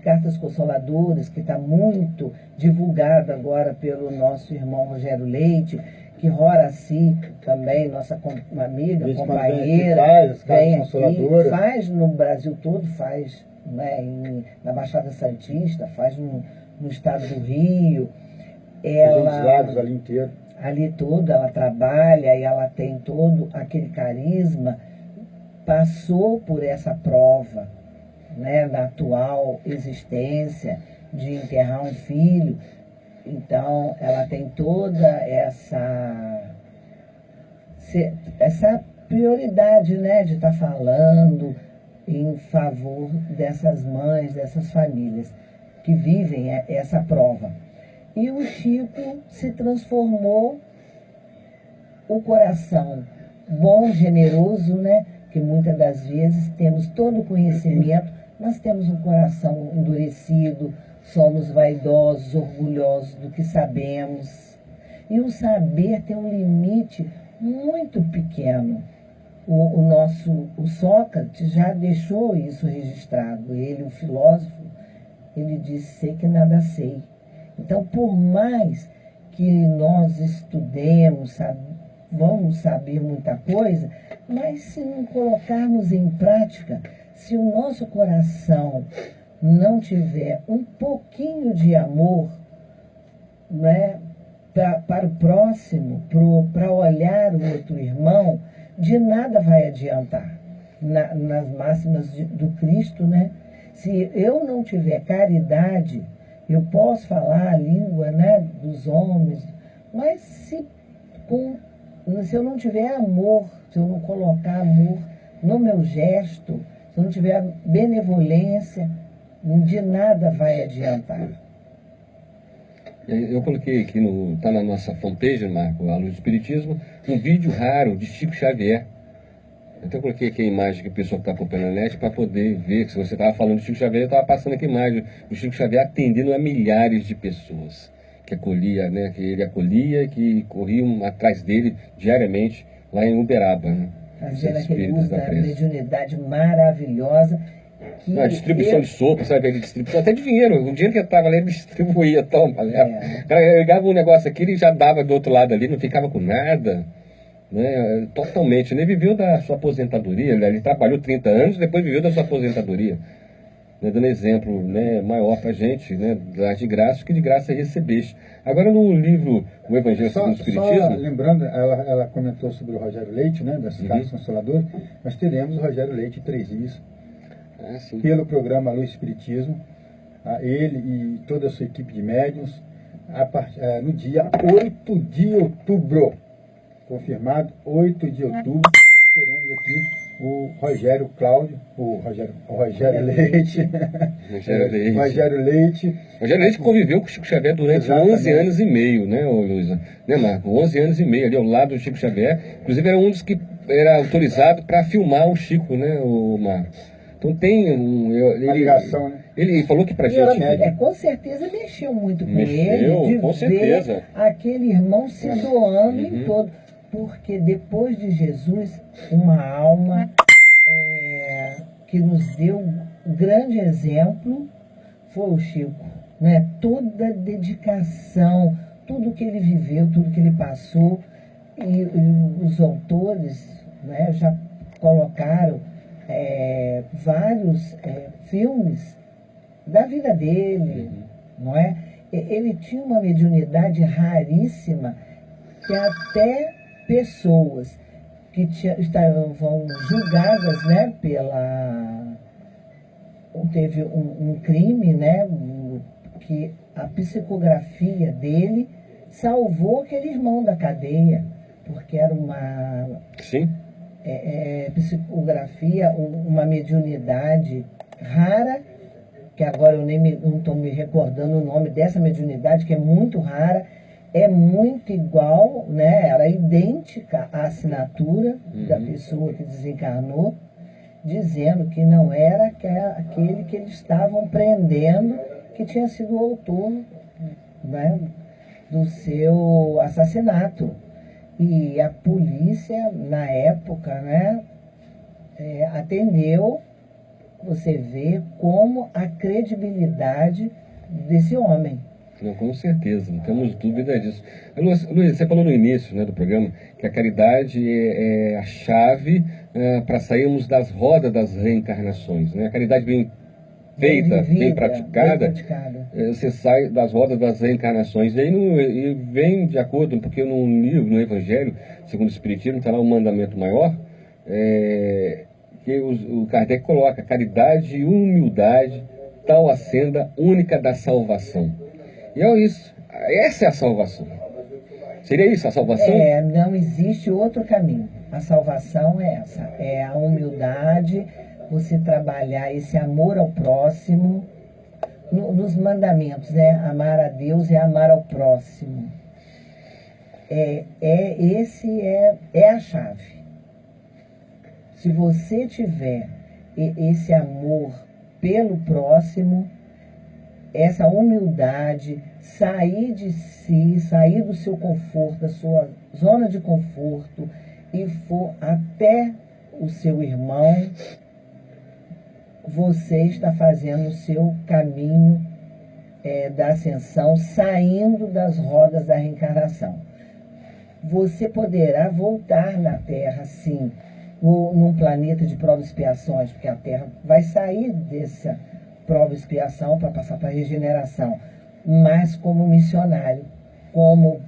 cartas consoladoras, que está muito divulgado agora pelo nosso irmão Rogério Leite, que Horaci também, nossa amiga, companheira, vem aqui, faz no Brasil todo, faz, né, na Baixada Santista, faz no estado do Rio. Ela, lados ali inteiro. Ali todo, ela trabalha e ela tem todo aquele carisma, passou por essa prova, né, na atual existência de enterrar um filho. Então, ela tem toda essa prioridade, né, de estar falando em favor dessas mães, dessas famílias que vivem essa prova. E o Chico se transformou, o coração bom, generoso, né, que muitas das vezes temos todo o conhecimento, mas temos um coração endurecido, somos vaidosos, orgulhosos do que sabemos. E o saber tem um limite muito pequeno. O Sócrates já deixou isso registrado. Ele, o filósofo, ele disse: sei que nada sei. Então, por mais que nós estudemos, vamos saber muita coisa, mas se não colocarmos em prática, se o nosso coração não tiver um pouquinho de amor, né, para o próximo, para olhar o outro irmão, de nada vai adiantar. Nas máximas do Cristo, né? Se eu não tiver caridade, eu posso falar a língua, né, dos homens, mas se eu não tiver amor, se eu não colocar amor no meu gesto, se eu não tiver benevolência, de nada vai adiantar. Eu coloquei aqui, tá na nossa fanpage, Marco, a Luz do Espiritismo, um vídeo raro de Chico Xavier. Então eu coloquei aqui a imagem que a pessoa que está acompanhando a net para poder ver, se você estava falando de Chico Xavier, eu estava passando aqui a imagem do Chico Xavier atendendo a milhares de pessoas que acolhia, né, que ele acolhia, que corriam atrás dele diariamente lá em Uberaba, né? Fazendo aquele uso da mediunidade maravilhosa. A distribuição de sopa, sabe? Ele distribuiu até dinheiro. O dinheiro que eu estava ali, ele distribuía. Toma, leva. O cara ligava um negócio aqui, ele já dava do outro lado ali, não ficava com nada. Né? Totalmente. Ele viveu da sua aposentadoria, né? Ele trabalhou 30 anos, depois viveu da sua aposentadoria. né, dando exemplo, né, maior para a gente, né, dar de graça, que de graça recebeste. Agora no livro O Evangelho segundo o Só Espiritismo... lembrando, ela comentou sobre o Rogério Leite, né, das Casas Consoladoras. Nós teremos o Rogério Leite em 3 dias, sim. pelo programa Luz Espiritismo, ele e toda a sua equipe de médiuns, no dia 8 de outubro, confirmado, 8 de outubro, teremos aqui o Rogério Cláudio, o Rogério Leite. Rogério Leite. Rogério Leite. Rogério Leite conviveu com o Chico Xavier durante Exatamente. 11 anos e meio, né, Luísa? Né, Marco? 11 anos e meio ali ao lado do Chico Xavier. Inclusive era um dos que era autorizado para filmar o Chico, né, o Marco? Então tem uma ligação, né? Ele falou que pra Ele era gente... médico. Com certeza mexeu muito com Mexeu, ele, de com ver certeza. aquele irmão se doando em todo. Porque depois de Jesus, uma alma que nos deu um grande exemplo foi o Chico. Né? Toda a dedicação, tudo que ele viveu, tudo que ele passou, e os autores, né, já colocaram vários filmes da vida dele, não é? Ele tinha uma mediunidade raríssima que até pessoas que estavam julgadas, né, teve um crime, né, que a psicografia dele salvou aquele irmão da cadeia, porque era uma Sim. Psicografia, uma mediunidade rara, que agora eu não estou me recordando o nome dessa mediunidade, que é muito rara, é muito igual, né? Era idêntica à assinatura da pessoa que desencarnou, dizendo que não era aquele que eles estavam prendendo, que tinha sido o autor, né, do seu assassinato. E a polícia, na época, né, atendeu. Você vê como a credibilidade desse homem. Não, com certeza, não temos dúvida disso. Luiz, você falou no início, né, do programa que a caridade é a chave para sairmos das rodas das reencarnações. Né? A caridade bem feita, bem praticada, você sai das rodas das reencarnações. E vem de acordo, porque no livro, no Evangelho, segundo o Espiritismo, está lá o mandamento maior, que o Kardec coloca: caridade e humildade, tal a senda única da salvação. E é isso, essa é a salvação. Seria isso a salvação? Não existe outro caminho. A salvação é essa, é a humildade, você trabalhar esse amor ao próximo, nos mandamentos, né? Amar a Deus e amar ao próximo. Esse é a chave. Se você tiver esse amor pelo próximo, essa humildade, sair de si, sair do seu conforto, da sua zona de conforto, e for até o seu irmão, você está fazendo o seu caminho da ascensão, saindo das rodas da reencarnação. Você poderá voltar na Terra, sim, num planeta de provas e expiações, porque a Terra vai sair dessa prova e expiação para passar para a regeneração, mas como missionário, como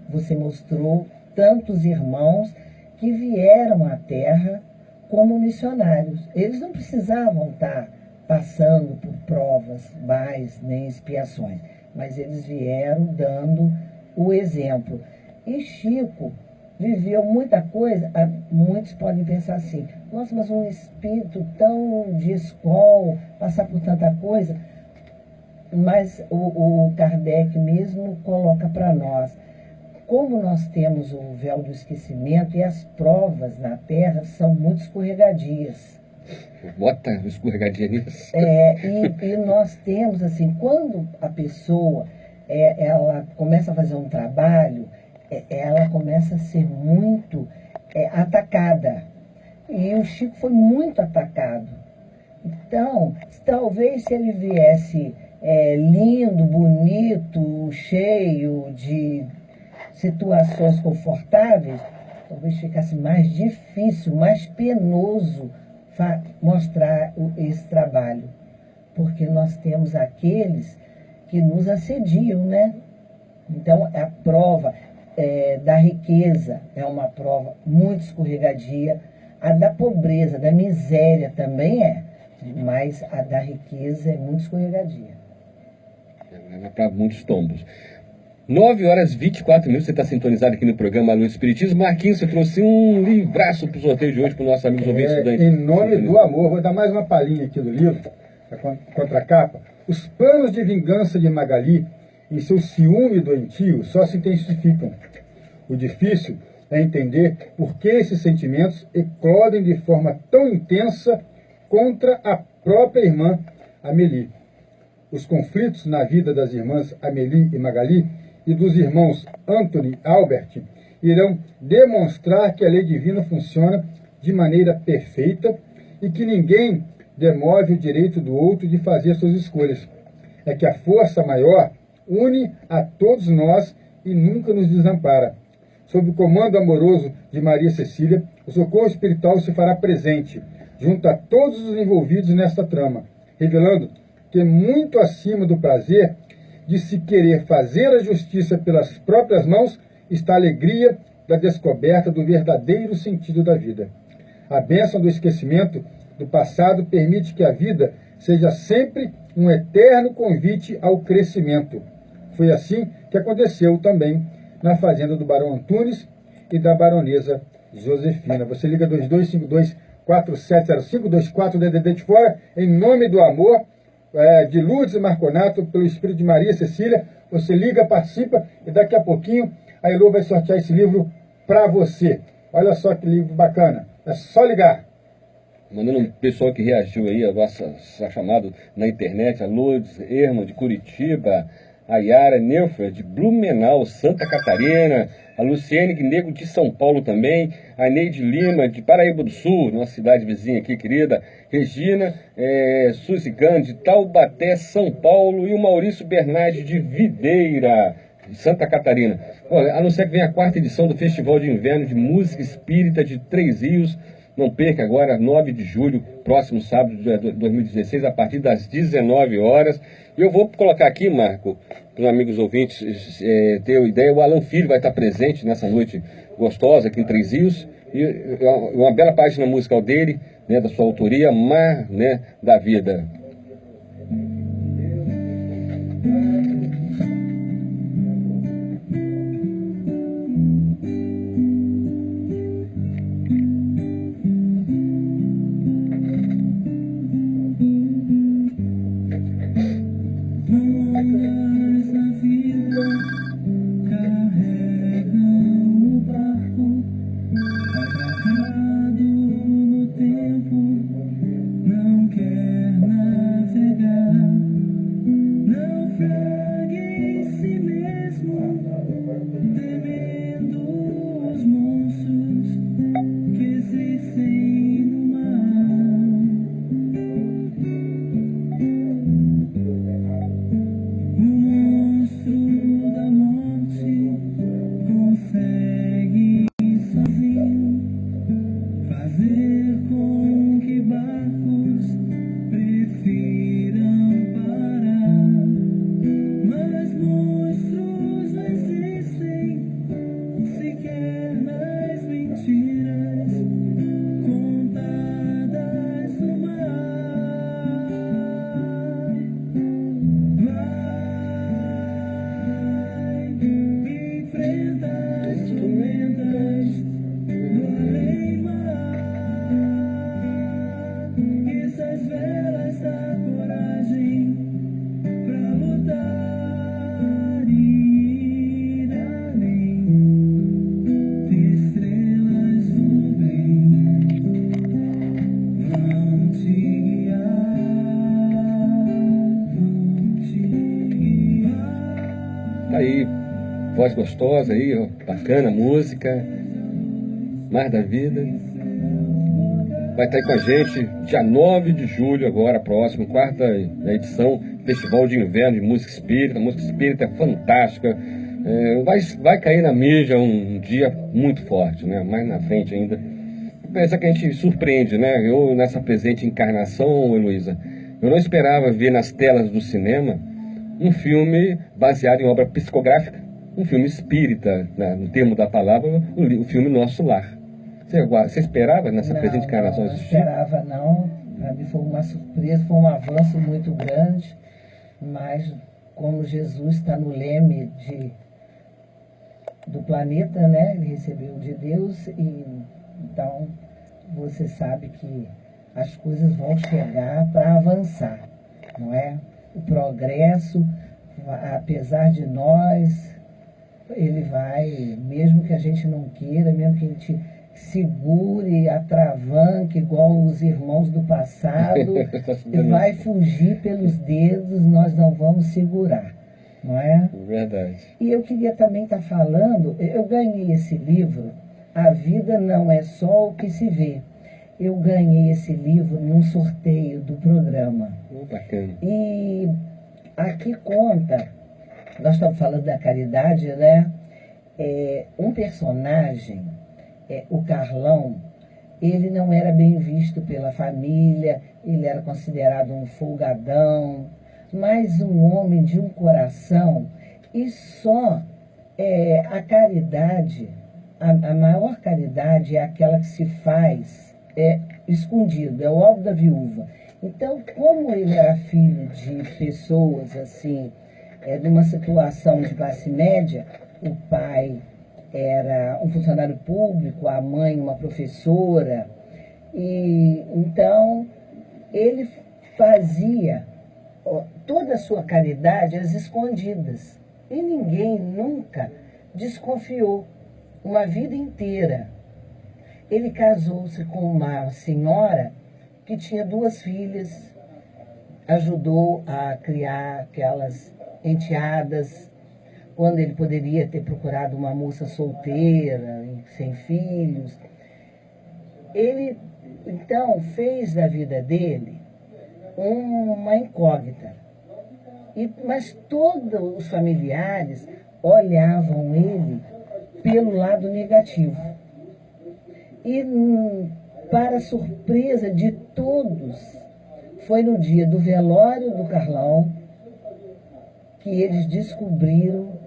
você mostrou tantos irmãos que vieram à Terra como missionários. Eles não precisavam estar passando por provas, mais nem expiações, mas eles vieram dando o exemplo. E Chico viveu muita coisa. Muitos podem pensar assim: nossa, mas um espírito tão de escola, passar por tanta coisa. Mas o Kardec mesmo coloca para nós: como nós temos o véu do esquecimento e as provas na Terra são muito escorregadias. Bota escorregadia nisso. E nós temos, assim, quando a pessoa ela começa a fazer um trabalho, ela começa a ser muito atacada. E o Chico foi muito atacado. Então, talvez se ele viesse lindo, bonito, cheio de situações confortáveis, talvez ficasse mais difícil, mais penoso mostrar esse trabalho. porque nós temos aqueles que nos assediam, né? Então, a prova da riqueza é uma prova muito escorregadia, a da pobreza, da miséria também mas a da riqueza é muito escorregadia. Leva para muitos tombos. 9h24, você está sintonizado aqui no programa Luz Espiritismo. Marquinhos, você trouxe um livraço para o sorteio de hoje para os nossos amigos ouvintes estudantes. Em nome do amor, vou dar mais uma palhinha aqui do livro, a contracapa. Os planos de vingança de Magali e seu ciúme doentio só se intensificam. O difícil é entender por que esses sentimentos eclodem de forma tão intensa contra a própria irmã Amélie. Os conflitos na vida das irmãs Amélie e Magali e dos irmãos Anthony e Albert irão demonstrar que a lei divina funciona de maneira perfeita e que ninguém demove o direito do outro de fazer suas escolhas. É que a força maior une a todos nós e nunca nos desampara. Sob o comando amoroso de Maria Cecília, o socorro espiritual se fará presente, junto a todos os envolvidos nesta trama, revelando que muito acima do prazer de se querer fazer a justiça pelas próprias mãos está a alegria da descoberta do verdadeiro sentido da vida. A bênção do esquecimento do passado permite que a vida seja sempre um eterno convite ao crescimento. Foi assim que aconteceu também na fazenda do Barão Antunes e da baronesa Josefina. Você liga 2252-470524 DDD de fora, em nome do amor, de Lourdes Marconato, pelo Espírito de Maria Cecília. Você liga, participa e daqui a pouquinho a Elô vai sortear esse livro para você. Olha só que livro bacana. É só ligar. Mandando um pessoal que reagiu aí a nossa chamada na internet, a Lourdes Erma de Curitiba, a Yara Neufer de Blumenau, Santa Catarina, a Luciene Nego de São Paulo também, a Neide Lima de Paraíba do Sul, nossa cidade vizinha aqui, querida, Regina Suzicane de Taubaté, São Paulo, e o Maurício Bernardi de Videira, de Santa Catarina. Olha, anunciar que vem a 4ª edição do Festival de Inverno de Música Espírita de Três Rios. Não perca agora, 9 de julho, próximo sábado de 2016, a partir das 19 horas. E eu vou colocar aqui, Marco, para os amigos ouvintes ter uma ideia, o Alan Filho vai estar presente nessa noite gostosa aqui em Três Rios. E uma bela página musical dele, né, da sua autoria, Mar, né, da Vida. Aí, voz gostosa aí, ó, bacana, música, Mar da Vida. Vai estar aí com a gente dia 9 de julho agora, próximo, 4ª edição, Festival de Inverno de Música Espírita. A música espírita é fantástica. Vai cair na mídia um dia muito forte, né? Mais na frente ainda. Pensa que a gente surpreende, né? Eu, nessa presente encarnação, Heloísa, Eu não esperava ver nas telas do cinema um filme baseado em obra psicográfica, um filme espírita, né, no termo da palavra, o filme Nosso Lar. Você esperava nessa presente encarnação existir? Não esperava não. Para mim foi uma surpresa, foi um avanço muito grande, mas como Jesus está no leme do planeta, né? Ele recebeu de Deus, e então você sabe que as coisas vão chegar para avançar, não é? O progresso, apesar de nós, ele vai, mesmo que a gente não queira, mesmo que a gente segure, atravanque, igual os irmãos do passado, vai fugir pelos dedos, nós não vamos segurar, não é? Verdade. E eu queria também estar falando, eu ganhei esse livro, A Vida Não É Só o que Se Vê. Eu ganhei esse livro num sorteio do programa. Bacana. E aqui conta, nós estamos falando da caridade, né? Um personagem, o Carlão, ele não era bem visto pela família, ele era considerado um folgadão, mas um homem de um coração, e só a caridade, a maior caridade é aquela que se faz escondido, é o óbvio da viúva. Então, como ele era filho de pessoas assim, numa situação de classe média, o pai era um funcionário público, a mãe uma professora, e então ele fazia toda a sua caridade às escondidas. E ninguém nunca desconfiou, uma vida inteira. Ele casou-se com uma senhora que tinha 2 filhas, ajudou a criar aquelas enteadas, quando ele poderia ter procurado uma moça solteira, sem filhos. Ele, então, fez da vida dele uma incógnita. Mas todos os familiares olhavam ele pelo lado negativo. E, para surpresa de todos, foi no dia do velório do Carlão que eles descobriram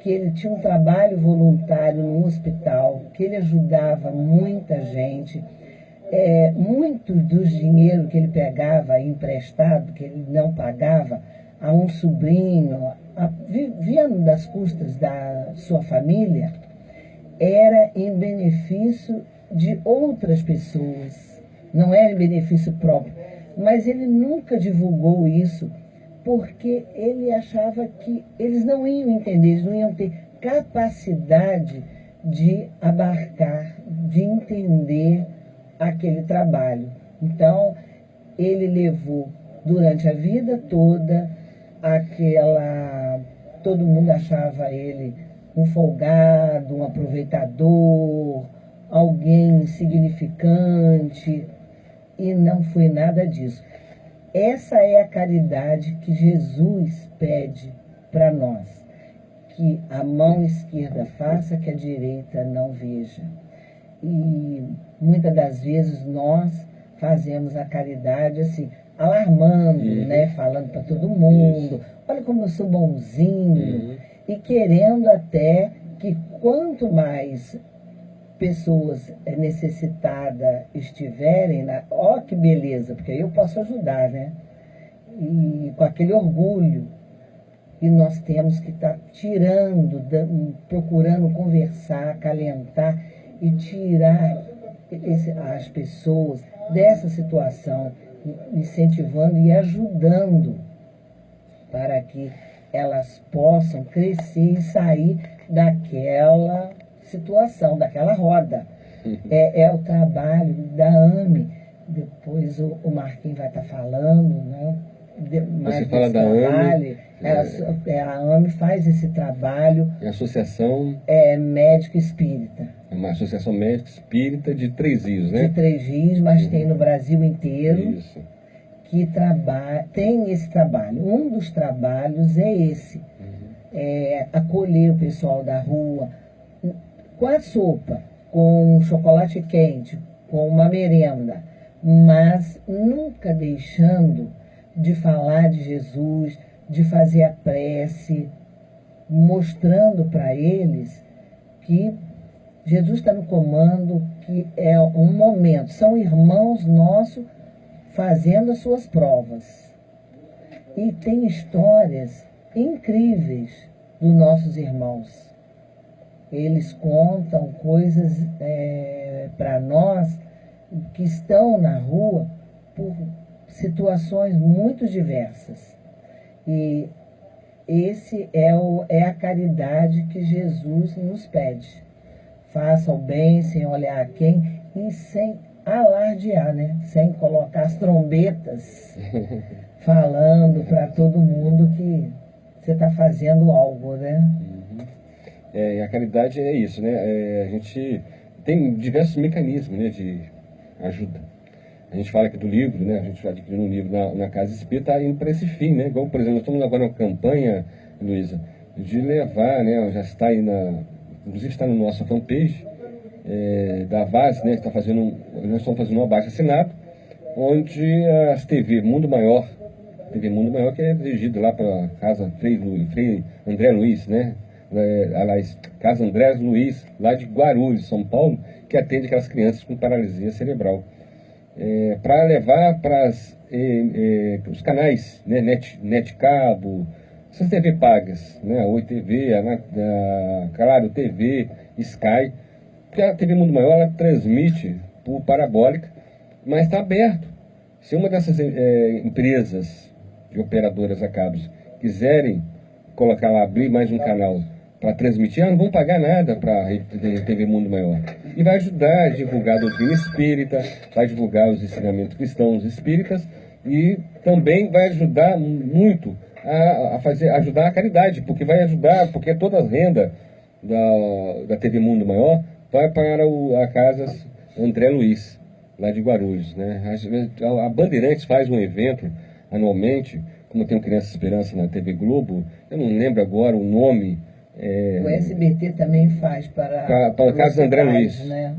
que ele tinha um trabalho voluntário no hospital, que ele ajudava muita gente. Muito do dinheiro que ele pegava emprestado, que ele não pagava, a um sobrinho, vindo das custas da sua família, era em benefício de outras pessoas, não era em benefício próprio. Mas ele nunca divulgou isso, porque ele achava que eles não iam entender, eles não iam ter capacidade de abarcar, de entender aquele trabalho. Então, ele levou durante a vida toda todo mundo achava ele um folgado, um aproveitador, alguém insignificante, e não foi nada disso. Essa é a caridade que Jesus pede para nós, que a mão esquerda faça, que a direita não veja. E muitas das vezes nós fazemos a caridade assim, alarmando, né, falando para todo mundo, olha como eu sou bonzinho, e querendo até que quanto mais pessoas necessitadas estiverem, ó que beleza, porque aí eu posso ajudar, né? E com aquele orgulho. E nós temos que estar procurando conversar, acalentar e tirar as pessoas dessa situação, incentivando e ajudando para que elas possam crescer e sair daquela situação, daquela roda. É o trabalho da AME. Depois o Marquinhos vai estar falando, né? Você fala da AME. A AME faz esse trabalho. É a Associação Médico Espírita. É uma associação médica espírita de Três Rios, né? De Três Rios, mas tem no Brasil inteiro. Isso. Que tem esse trabalho. Um dos trabalhos é esse. Acolher o pessoal da rua com a sopa, com um chocolate quente, com uma merenda, mas nunca deixando de falar de Jesus, de fazer a prece, mostrando para eles que Jesus está no comando, que é um momento, são irmãos nossos fazendo as suas provas. E tem histórias incríveis dos nossos irmãos. Eles contam coisas para nós que estão na rua por situações muito diversas. E esse é a caridade que Jesus nos pede. Faça o bem sem olhar a quem e sem alardear, né? Sem colocar as trombetas falando para todo mundo que você está fazendo algo, né? A caridade é isso, né? A gente tem diversos mecanismos, né, de ajuda. A gente fala aqui do livro, né? A gente adquiriu um livro na Casa Espírita indo para esse fim, né? Igual, por exemplo, nós estamos agora numa campanha, Luísa, de levar, né? Já está aí inclusive está na nossa fanpage da VAS, né? Nós estamos fazendo um abaixo-assinado, onde as TV Mundo Maior que é dirigido lá para a Casa Frei André Luiz, né? Aliás, Casa André Luiz, lá de Guarulhos, São Paulo, que atende aquelas crianças com paralisia cerebral. Para levar para os canais, né, Net Cabo, essas TV pagas, né, a Oi TV, Claro TV, Sky, porque a TV Mundo Maior ela transmite por parabólica, mas está aberto. Se uma dessas empresas de operadoras a cabos quiserem colocar lá, abrir mais um canal para transmitir, não vão pagar nada para a TV Mundo Maior. E vai ajudar a divulgar a doutrina espírita, vai divulgar os ensinamentos cristãos espíritas e também vai ajudar muito ajudar a caridade, porque vai ajudar, porque toda a renda da TV Mundo Maior vai para a Casa André Luiz, lá de Guarulhos, né? A Bandeirantes faz um evento anualmente, como tem o Criança Esperança na TV Globo, eu não lembro agora o nome. O SBT também faz para a Casa André Luiz, né?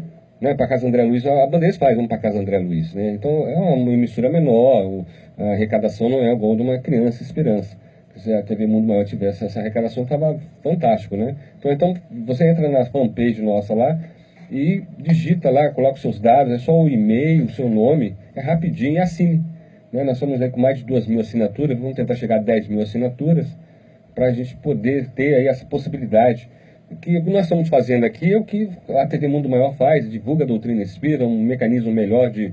Para a Casa André Luiz, a Bandeirantes faz, vamos para a Casa André Luiz, né? Então é uma emissora menor, a arrecadação não é igual de uma Criança Esperança. Se a TV Mundo Maior tivesse essa arrecadação, estava fantástico, né? Então você entra na fanpage nossa lá e digita lá, coloca os seus dados, é só o e-mail, o seu nome, é rapidinho e assine. Né? Nós estamos aí com mais de 2.000 assinaturas, vamos tentar chegar a 10.000 assinaturas para a gente poder ter aí essa possibilidade. O que nós estamos fazendo aqui é o que a TV Mundo Maior faz, divulga a doutrina espírita, um mecanismo melhor de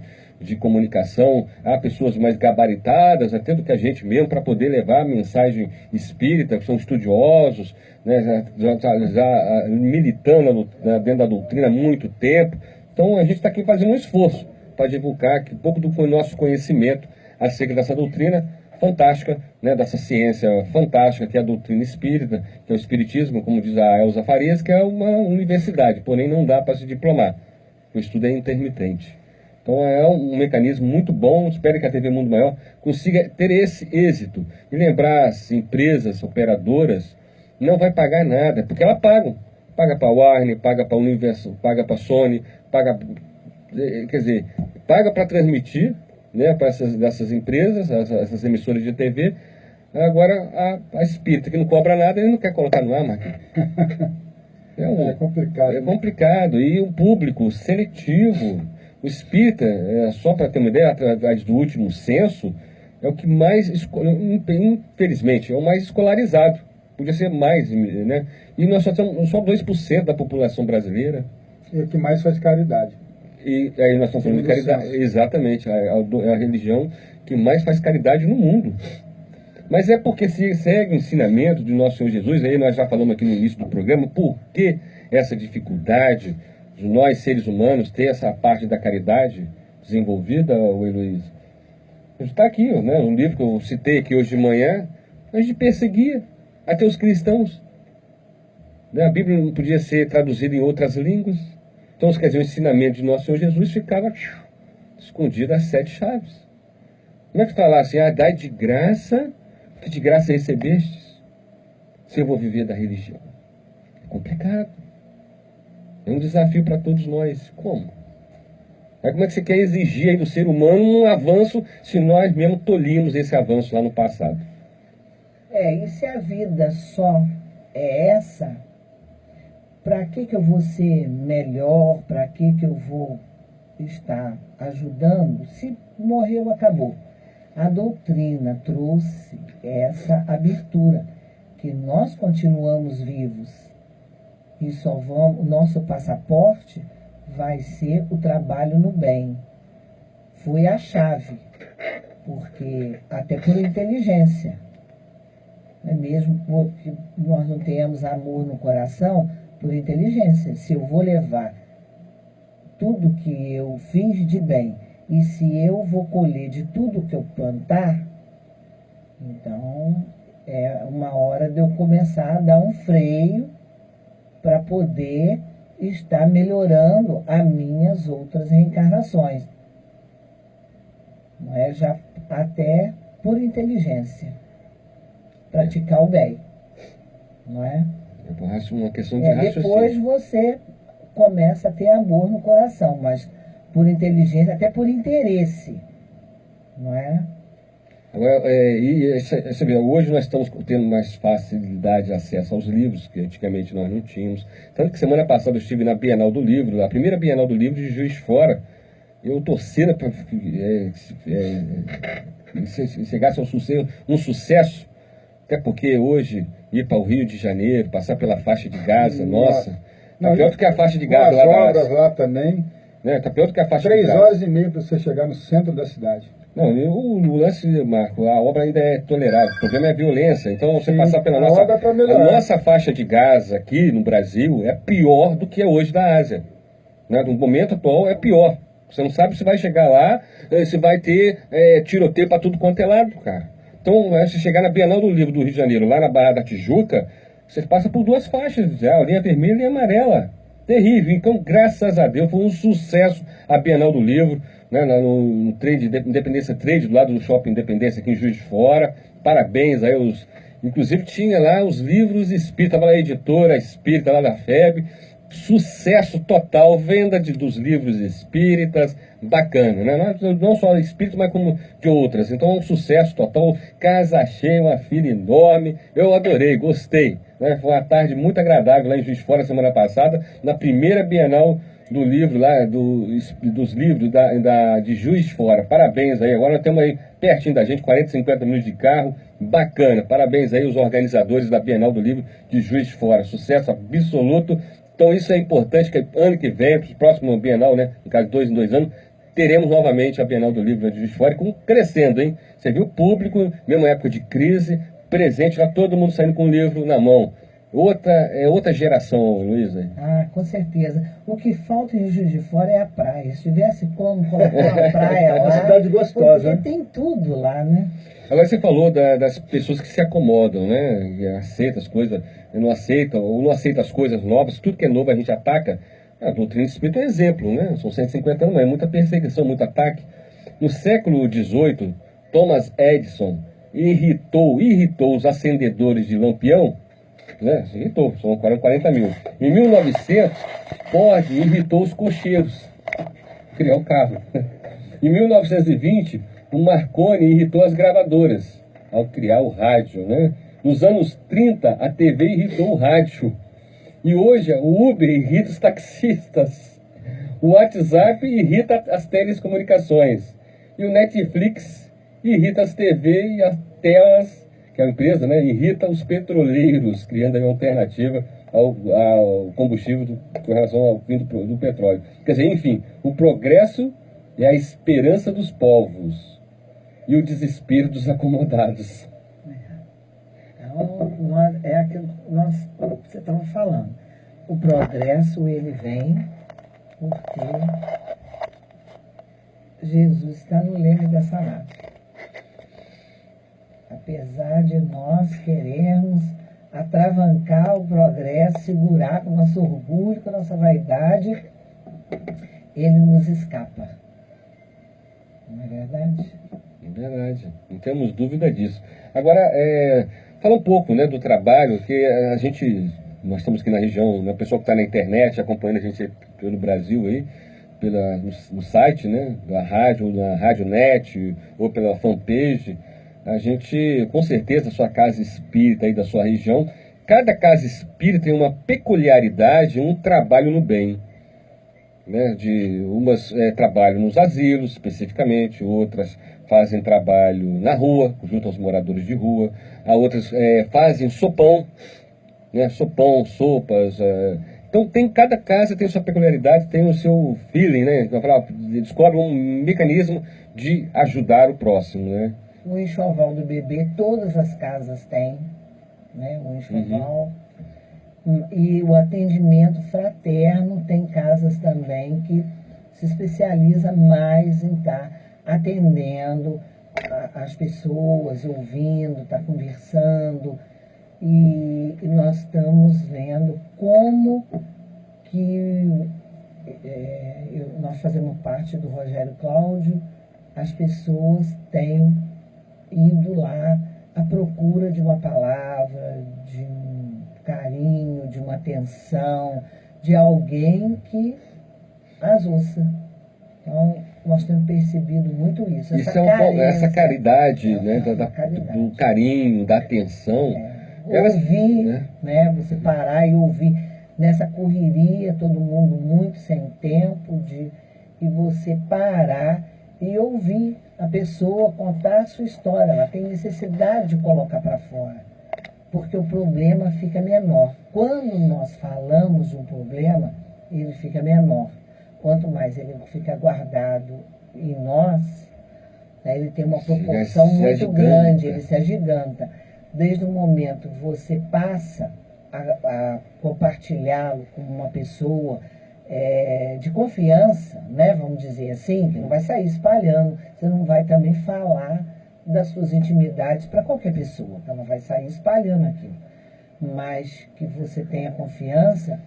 comunicação a pessoas mais gabaritadas, até do que a gente mesmo, para poder levar a mensagem espírita, que são estudiosos, né, já militando dentro da doutrina há muito tempo. Então a gente está aqui fazendo um esforço para divulgar um pouco do nosso conhecimento acerca dessa doutrina fantástica, né, dessa ciência fantástica que é a doutrina espírita, que é o espiritismo, como diz a Elza Farias, que é uma universidade, porém não dá para se diplomar, o estudo é intermitente. Então é um mecanismo muito bom, espero que a TV Mundo Maior consiga ter esse êxito. E lembrar as empresas, operadoras, não vai pagar nada, porque elas pagam. Paga para a Warner, paga para a Universal, paga para a Sony, paga para transmitir, né, para essas empresas, essas emissoras de TV. Agora a Espírita, que não cobra nada, ele não quer colocar no ar, Marquinhos. É complicado. É complicado. E o público seletivo. O espírita, só para ter uma ideia, através do último censo, é o que mais, infelizmente, é o mais escolarizado. Podia ser mais, né? E nós só somos só 2% da população brasileira. E o que mais faz caridade. E aí nós estamos falando de caridade. Exatamente, é a religião que mais faz caridade no mundo. Mas é porque se segue o ensinamento de nosso Senhor Jesus, aí nós já falamos aqui no início do programa, por que essa dificuldade de nós, seres humanos, ter essa parte da caridade desenvolvida, Luiz? Está aqui, né, um livro que eu citei aqui hoje de manhã, a gente perseguia até os cristãos. Né? A Bíblia não podia ser traduzida em outras línguas. Então, quer dizer, o ensinamento de nosso Senhor Jesus ficava escondido às 7 chaves. Como é que falar assim, dai de graça, que de graça recebestes, se eu vou viver da religião? É complicado. É um desafio para todos nós. Como? Aí como é que você quer exigir aí do ser humano um avanço se nós mesmo tolimos esse avanço lá no passado? E se a vida só é essa, para que eu vou ser melhor? Para que eu vou estar ajudando? Se morreu, acabou. A doutrina trouxe essa abertura, que nós continuamos vivos e só vamos, o nosso passaporte vai ser o trabalho no bem. Foi a chave, porque até por inteligência, mesmo porque nós não tenhamos amor no coração, por inteligência. Se eu vou levar tudo que eu fiz de bem e se eu vou colher de tudo que eu plantar, então é uma hora de eu começar a dar um freio para poder estar melhorando as minhas outras reencarnações. Não é? Já até por inteligência. Praticar o bem. Não é? É uma questão de raciocínio. Depois você começa a ter amor no coração, mas por inteligência, até por interesse. Não é? Agora, você vê, hoje nós estamos tendo mais facilidade de acesso aos livros, que antigamente nós não tínhamos. Tanto que semana passada eu estive na Bienal do Livro, a primeira Bienal do Livro de Juiz de Fora. Eu torcendo para chegasse um sucesso, até porque hoje ir para o Rio de Janeiro, passar pela faixa de Gaza, nossa, tá pior do que a faixa de Gaza lá da obras lá também. Né, tá pior do que a faixa de 3 Gaza. horas e meia para você chegar no centro da cidade. Não, o lance, Marco, a obra ainda é tolerável. O problema é a violência. Então, você Sim, passar pela a nossa... obra é pra melhorar. A nossa faixa de Gaza aqui no Brasil é pior do que é hoje da Ásia. Né? No momento atual é pior. Você não sabe se vai chegar lá, se vai ter tiroteio para tudo quanto é lado, cara. Então, se chegar na Bienal do Livro do Rio de Janeiro, lá na Barra da Tijuca, você passa por 2 faixas, a linha vermelha e a linha amarela. Terrível. Então, graças a Deus, foi um sucesso a Bienal do Livro, né, no Trade, Independência Trade, do lado do Shopping Independência, aqui em Juiz de Fora. Parabéns aí, inclusive tinha lá os livros espíritas, estava lá a editora espírita lá da FEB. Sucesso total, venda dos livros espíritas, bacana, né? Não só espíritas, mas como de outras. Então, um sucesso total, casa cheia, uma fila enorme. Eu adorei, gostei, né? Foi uma tarde muito agradável lá em Juiz de Fora semana passada, na primeira Bienal do livro lá, dos livros de Juiz de Fora. Parabéns aí, agora nós temos aí pertinho da gente, 40, 50 minutos de carro, bacana. Parabéns aí os organizadores da Bienal do Livro de Juiz de Fora, sucesso absoluto. Então isso é importante, que ano que vem, para o próximo Bienal, né, no caso 2 em 2 anos, teremos novamente a Bienal do Livro de Juiz de Fora, crescendo, hein? Você viu o público, mesmo época de crise, presente lá, todo mundo saindo com o livro na mão. Outra geração, Luísa. Ah, com certeza. O que falta em Juiz de Fora é a praia. Se tivesse como colocar uma praia lá... Uma cidade gostosa, porque tem tudo lá, né? Agora você falou das pessoas que se acomodam, né? Que aceitam as coisas, não aceitam, ou não aceitam as coisas novas, tudo que é novo a gente ataca. A doutrina espírita é um exemplo, né? São 150 anos, é muita perseguição, muito ataque. No século XVIII, Thomas Edison irritou os acendedores de lampião, né? Irritou, são 40 mil. Em 1900, Ford irritou os cocheiros, criar o carro. Em 1920, o Marconi irritou as gravadoras, ao criar o rádio, né? Nos anos 30, a TV irritou o rádio. E hoje, o Uber irrita os taxistas. O WhatsApp irrita as telecomunicações. E o Netflix irrita as TV e as telas, que é a empresa, né? Irrita os petroleiros, criando aí uma alternativa ao combustível com relação ao fim do petróleo. Quer dizer, enfim, o progresso é a esperança dos povos e o desespero dos acomodados. Então, é aquilo que você estava falando. O progresso, ele vem porque Jesus está no leme dessa nave. Apesar de nós querermos atravancar o progresso, segurar com o nosso orgulho, com a nossa vaidade, ele nos escapa. Não é verdade? É verdade, não temos dúvida disso. Agora, fala um pouco, né, do trabalho, que nós estamos aqui na região, né, o pessoal que está na internet, acompanhando a gente pelo Brasil aí, no site, né, da rádio, na Radionet, ou pela fanpage, a gente, com certeza, a sua casa espírita aí da sua região, cada casa espírita tem uma peculiaridade, um trabalho no bem. Né, de umas trabalham nos asilos especificamente, outras fazem trabalho na rua, junto aos moradores de rua, a outras fazem sopão, né, sopão, sopas. Então cada casa tem a sua peculiaridade, tem o seu feeling, né? Descobre um mecanismo de ajudar o próximo, né? O enxoval do bebê, todas as casas têm, né? O enxoval. E o atendimento fraterno, tem casas também que se especializa mais em estar atendendo as pessoas, ouvindo, estar conversando. E nós estamos vendo como que nós fazemos parte do Rogério Cláudio, as pessoas têm ido lá à procura de uma palavra, de um carinho, de uma atenção, de alguém que as ouça. Então, nós temos percebido muito isso. Essa caridade, né, caridade. Do carinho, da atenção. Ouvir, né, você parar e ouvir nessa correria, todo mundo muito sem tempo, e você parar e ouvir a pessoa contar a sua história. Ela tem necessidade de colocar para fora, porque o problema fica menor. Quando nós falamos de um problema, ele fica menor. Quanto mais ele fica guardado em nós, né, ele tem uma proporção muito grande, ele se agiganta. Desde o momento que você passa a compartilhá-lo com uma pessoa de confiança, né, vamos dizer assim, que não vai sair espalhando, você não vai também falar das suas intimidades para qualquer pessoa, que ela vai sair espalhando aquilo. Mas que você tenha confiança,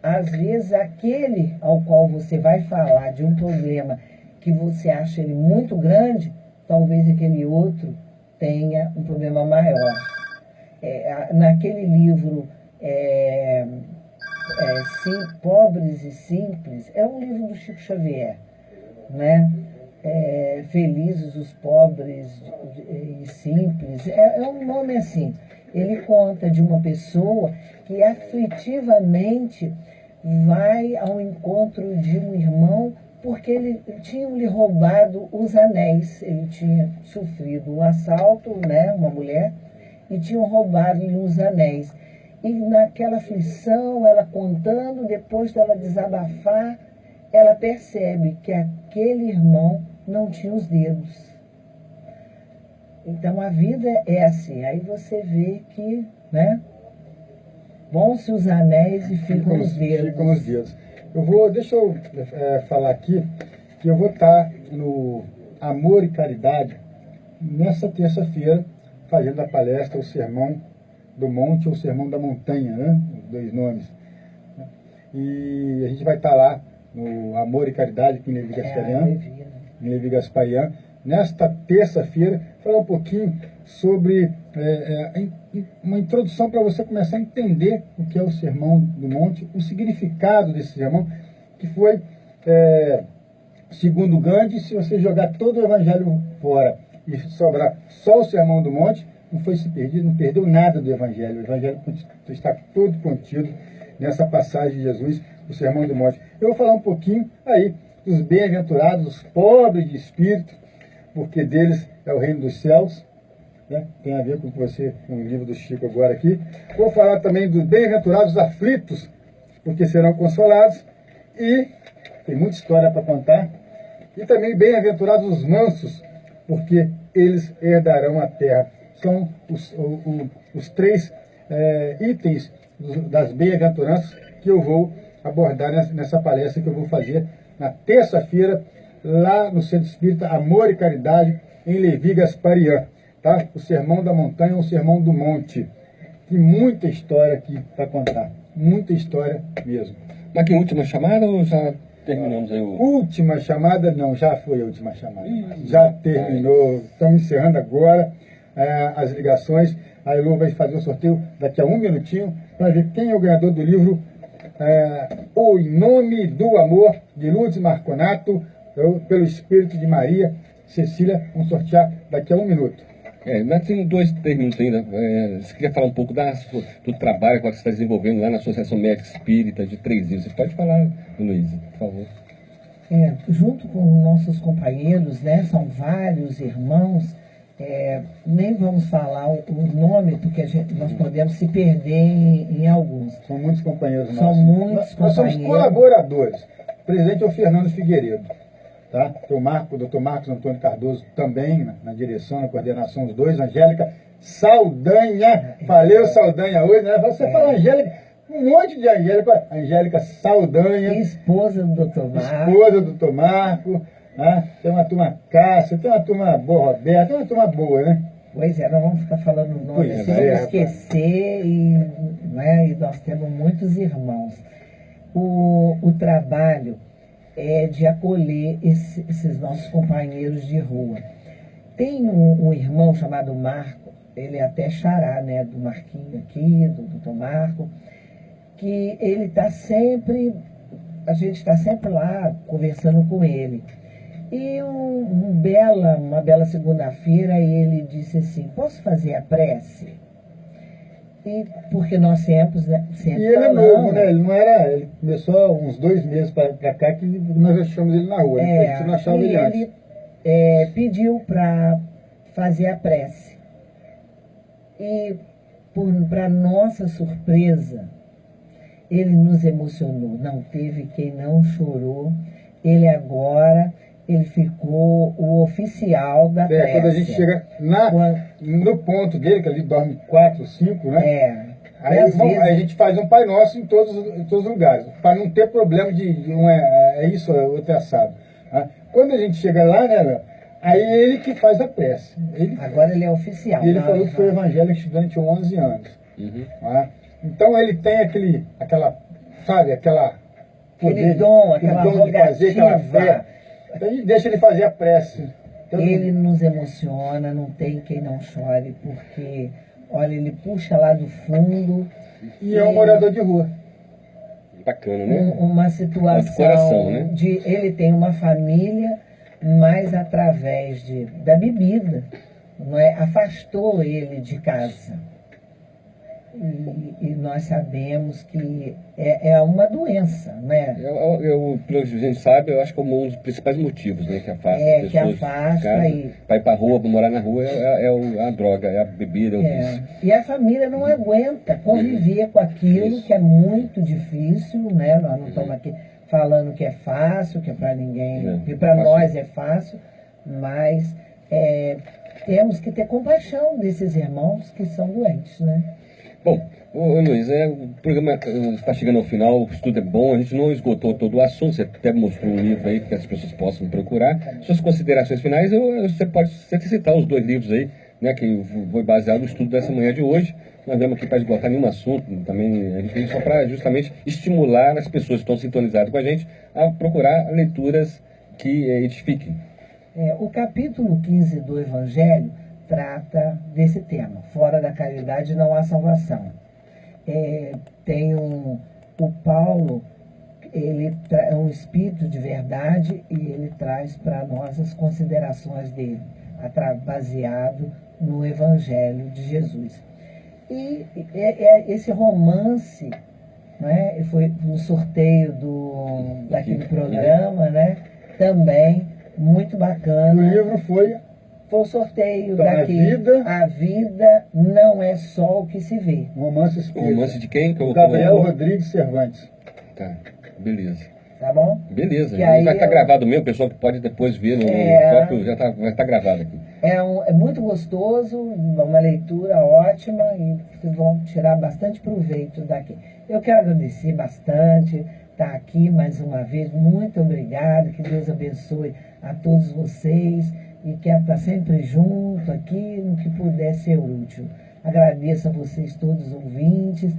às vezes aquele ao qual você vai falar de um problema que você acha ele muito grande, talvez aquele outro tenha um problema maior. Naquele livro Pobres e Simples, é um livro do Chico Xavier, né? Felizes os pobres e simples, é um nome assim. Ele conta de uma pessoa que afetivamente vai ao encontro de um irmão porque tinham lhe roubado os anéis. Ele tinha sofrido um assalto, né, uma mulher, e tinham roubado-lhe os anéis. E naquela aflição, ela contando, depois dela desabafar, ela percebe que aquele irmão não tinha os dedos. Então a vida é assim. Aí você vê que, né, vão-se os anéis e ficam os dedos. Ficam os dedos. Deixa eu falar aqui que eu vou estar no Amor e Caridade nessa terça-feira, fazendo a palestra, o Sermão do Monte ou o Sermão da Montanha, né? Os dois nomes. E a gente vai estar lá no Amor e Caridade, aqui em Levi Gasparian, nesta terça-feira, falar um pouquinho sobre uma introdução para você começar a entender o que é o Sermão do Monte, o significado desse sermão, que foi, segundo Gandhi, se você jogar todo o Evangelho fora e sobrar só o Sermão do Monte, não foi se perdido, não perdeu nada do Evangelho. O Evangelho está todo contido nessa passagem de Jesus, o Sermão do Monte. Eu vou falar um pouquinho aí dos bem-aventurados, os pobres de espírito, porque deles é o reino dos céus, né? Tem a ver com você, com o livro do Chico agora aqui. Vou falar também dos bem-aventurados aflitos, porque serão consolados, e tem muita história para contar. E também bem-aventurados os mansos, porque eles herdarão a terra. São os três itens das bem-aventuranças que eu vou abordar nessa palestra que eu vou fazer na terça-feira, lá no Centro Espírita Amor e Caridade, em Levi Gasparian, tá? O Sermão da Montanha, o Sermão do Monte. Tem muita história aqui para contar, muita história mesmo. Mas que última chamada ou já terminamos aí? Última chamada? Não, já foi a última chamada. Já terminou, estamos encerrando agora as ligações. A Elu vai fazer o sorteio daqui a um minutinho para ver quem é o ganhador do livro o Em Nome do Amor, de Lourdes Marconato, pelo Espírito de Maria Cecília. Vamos sortear daqui a 1 minuto. Mas tem 2-3 minutos ainda. Você queria falar um pouco do trabalho que você está desenvolvendo lá na Associação Médica Espírita de Três Rios. Você pode falar, Luísa, por favor? Junto com nossos companheiros, né, são vários irmãos, nem vamos falar o nome, porque nós podemos se perder em alguns. São muitos companheiros nossos. São muitos Nós somos companheiros. colaboradores. O presidente é o Fernando Figueiredo. Tá? O doutor Marcos Antônio Cardoso também na direção, na coordenação, os dois. Angélica Saldanha. Falei Saldanha hoje, né? Você fala Angélica, um monte de Angélica. Angélica Saldanha. Esposa do doutor Marco. Esposa do doutor Marco. Né? Tem uma turma Cássia, tem uma turma boa Roberta, tem uma turma boa, né? Pois nós vamos ficar falando o nome, Pois se é, não esquecer, e nós temos muitos irmãos. O trabalho é de acolher esses nossos companheiros de rua. Tem um irmão chamado Marco, ele é até xará, né, do Marquinho aqui, do doutor Marco, que ele está sempre, a gente está sempre lá conversando com ele. E uma bela segunda-feira ele disse assim, posso fazer a prece? Porque nós sempre E ele é novo, né? Ele não era. Ele começou uns 2 meses para cá que nós achamos ele na rua. A gente não achava ele antes. Ele pediu para fazer a prece. E, para nossa surpresa, ele nos emocionou. Não teve quem não chorou. Ele ficou o oficial da prece. Quando a gente chega no ponto dele, que ali dorme 4, 5, né? Aí a gente faz um Pai Nosso em todos os lugares, para não ter problema de um é isso, outro é assado. Né? Quando a gente chega lá, né, Léo, aí ele que faz a prece. Agora ele é oficial. E ele falou que foi evangélico durante 11 anos. Né? Então ele tem aquele dom, aquela de fazer aquela fé. Então a gente deixa ele fazer a prece. Ele nos emociona, não tem quem não chore, porque, olha, ele puxa lá do fundo. E é um morador de rua. Bacana, né? Uma situação coração, né? Ele tem uma família, mas através da bebida, não é? Afastou ele de casa. E nós sabemos que é uma doença, né? Pelo que a gente sabe, eu acho que é um dos principais motivos, né, que afasta as pessoas. Que afasta. Para ir para a rua, para morar na rua, é a droga, é a bebida, é o vício. E a família não aguenta conviver com aquilo que é muito difícil, né? Nós não estamos aqui falando que é fácil, que é para ninguém, que para nós é fácil, mas temos que ter compaixão desses irmãos que são doentes, né? Bom, Luiz, o programa está chegando ao final, o estudo é bom, a gente não esgotou todo o assunto, você até mostrou um livro aí que as pessoas possam procurar. Suas considerações finais, você pode citar os 2 livros aí, né, que foi baseado no estudo dessa manhã de hoje. Nós vamos aqui para esgotar nenhum assunto, também a gente veio só para justamente estimular as pessoas que estão sintonizadas com a gente a procurar leituras que edifiquem. O capítulo 15 do Evangelho trata desse tema. Fora da caridade não há salvação. Tem o Paulo, ele é um espírito de verdade e ele traz para nós as considerações dele, baseado no Evangelho de Jesus. E esse romance, né, foi no sorteio daquele programa, né, também muito bacana. O livro foi o sorteio então, A Vida Não É Só O Que Se Vê. Romance espírita. Romance de quem? Gabriel Rodrigues Cervantes. Tá, beleza. Tá bom? Beleza. Vai estar gravado mesmo, o pessoal que pode depois ver no próprio, vai estar gravado aqui. É muito gostoso, uma leitura ótima e vocês vão tirar bastante proveito daqui. Eu quero agradecer bastante estar aqui mais uma vez. Muito obrigado, que Deus abençoe a todos vocês. E quero estar sempre junto aqui, no que puder ser útil. Agradeço a vocês todos os ouvintes.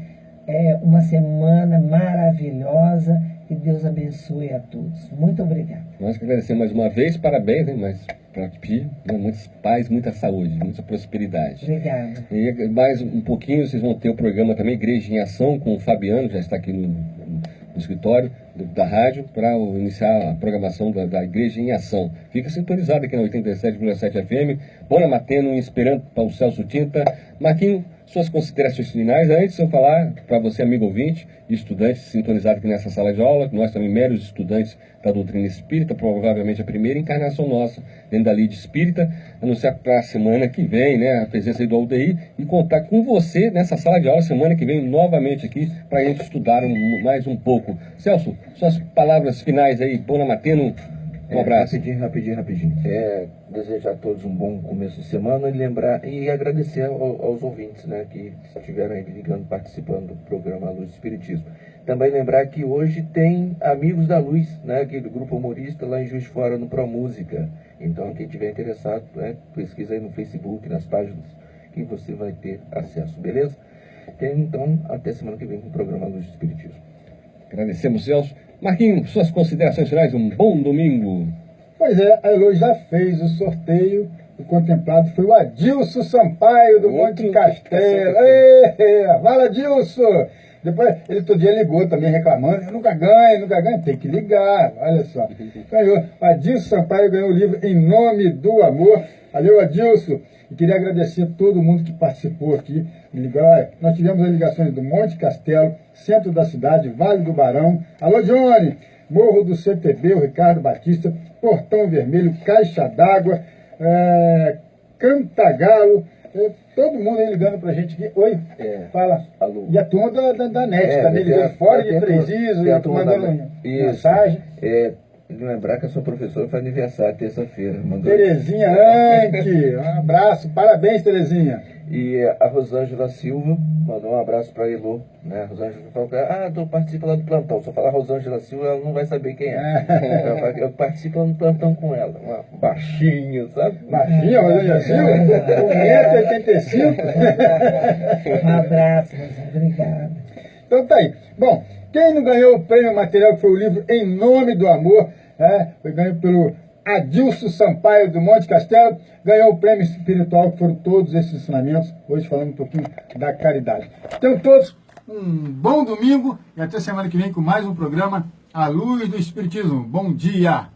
Uma semana maravilhosa. Que Deus abençoe a todos. Muito obrigada. Nós que agradecemos mais uma vez. Parabéns, né? Mas para ti, né? Muitos paz, muita saúde, muita prosperidade. Obrigada. E mais um pouquinho, vocês vão ter o programa também, Igreja em Ação, com o Fabiano, já está aqui no escritório da rádio para iniciar a programação da Igreja em Ação. Fica sintonizado aqui na 87,7 FM. Bona Mateno, esperando para o Celso Tinta. Marquinhos, suas considerações finais. Antes de eu falar para você, amigo ouvinte e estudante sintonizado aqui nessa sala de aula, nós também meros estudantes da doutrina espírita, provavelmente a primeira encarnação nossa dentro da lide espírita, anunciar para a semana que vem, né, a presença aí do UDI e contar com você nessa sala de aula semana que vem novamente aqui para a gente estudar mais um pouco. Celso, suas palavras finais aí, Bona Mateno, um abraço. Rapidinho. Desejar a todos um bom começo de semana e agradecer aos ouvintes, né, que estiveram aí ligando, participando do programa Luz do Espiritismo. Também lembrar que hoje tem Amigos da Luz, né, aquele grupo humorista lá em Juiz de Fora, no ProMúsica. Então, quem tiver interessado, né, pesquisa aí no Facebook, nas páginas, que você vai ter acesso, beleza? Então, até semana que vem com o programa Luz do Espiritismo. Agradecemos, Celso. Marquinhos, suas considerações finais, um bom domingo. Pois é, a Elo já fez o sorteio. O contemplado foi o Adilson Sampaio, do Monte Castelo. Fala, Adilson! Depois, ele todo dia ligou também reclamando, eu nunca ganho. Tem que ligar, olha só. Ganhou. Adilson Sampaio ganhou o livro Em Nome do Amor. Valeu, Adilson. E queria agradecer a todo mundo que participou aqui. Nós tivemos as ligações do Monte Castelo, centro da cidade, Vale do Barão. Alô, Johnny! Morro do CTB, o Ricardo Batista, Portão Vermelho, Caixa d'Água, Cantagalo, todo mundo aí ligando pra gente aqui. Oi, fala. Alô. E a turma da NET, também ligando fora de Três Rios, mandando mensagem. Lembrar que a sua professora faz aniversário terça-feira. Terezinha Anque, um abraço, parabéns, Terezinha. E a Rosângela Silva mandou um abraço para a Elô, né? A Rosângela falou que eu participo lá do plantão. Se eu falar Rosângela Silva, ela não vai saber quem é. Eu participo lá do plantão com ela. Baixinho, sabe? Baixinho, Rosângela Silva? 1,85 m. Um abraço, obrigada. Então tá aí. Bom, quem não ganhou o prêmio material, que foi o livro Em Nome do Amor, foi ganho pelo Adilson Sampaio, do Monte Castelo, ganhou o prêmio espiritual, que foram todos esses ensinamentos, hoje falando um pouquinho da caridade. Então todos, um bom domingo e até semana que vem com mais um programa A Luz do Espiritismo. Bom dia!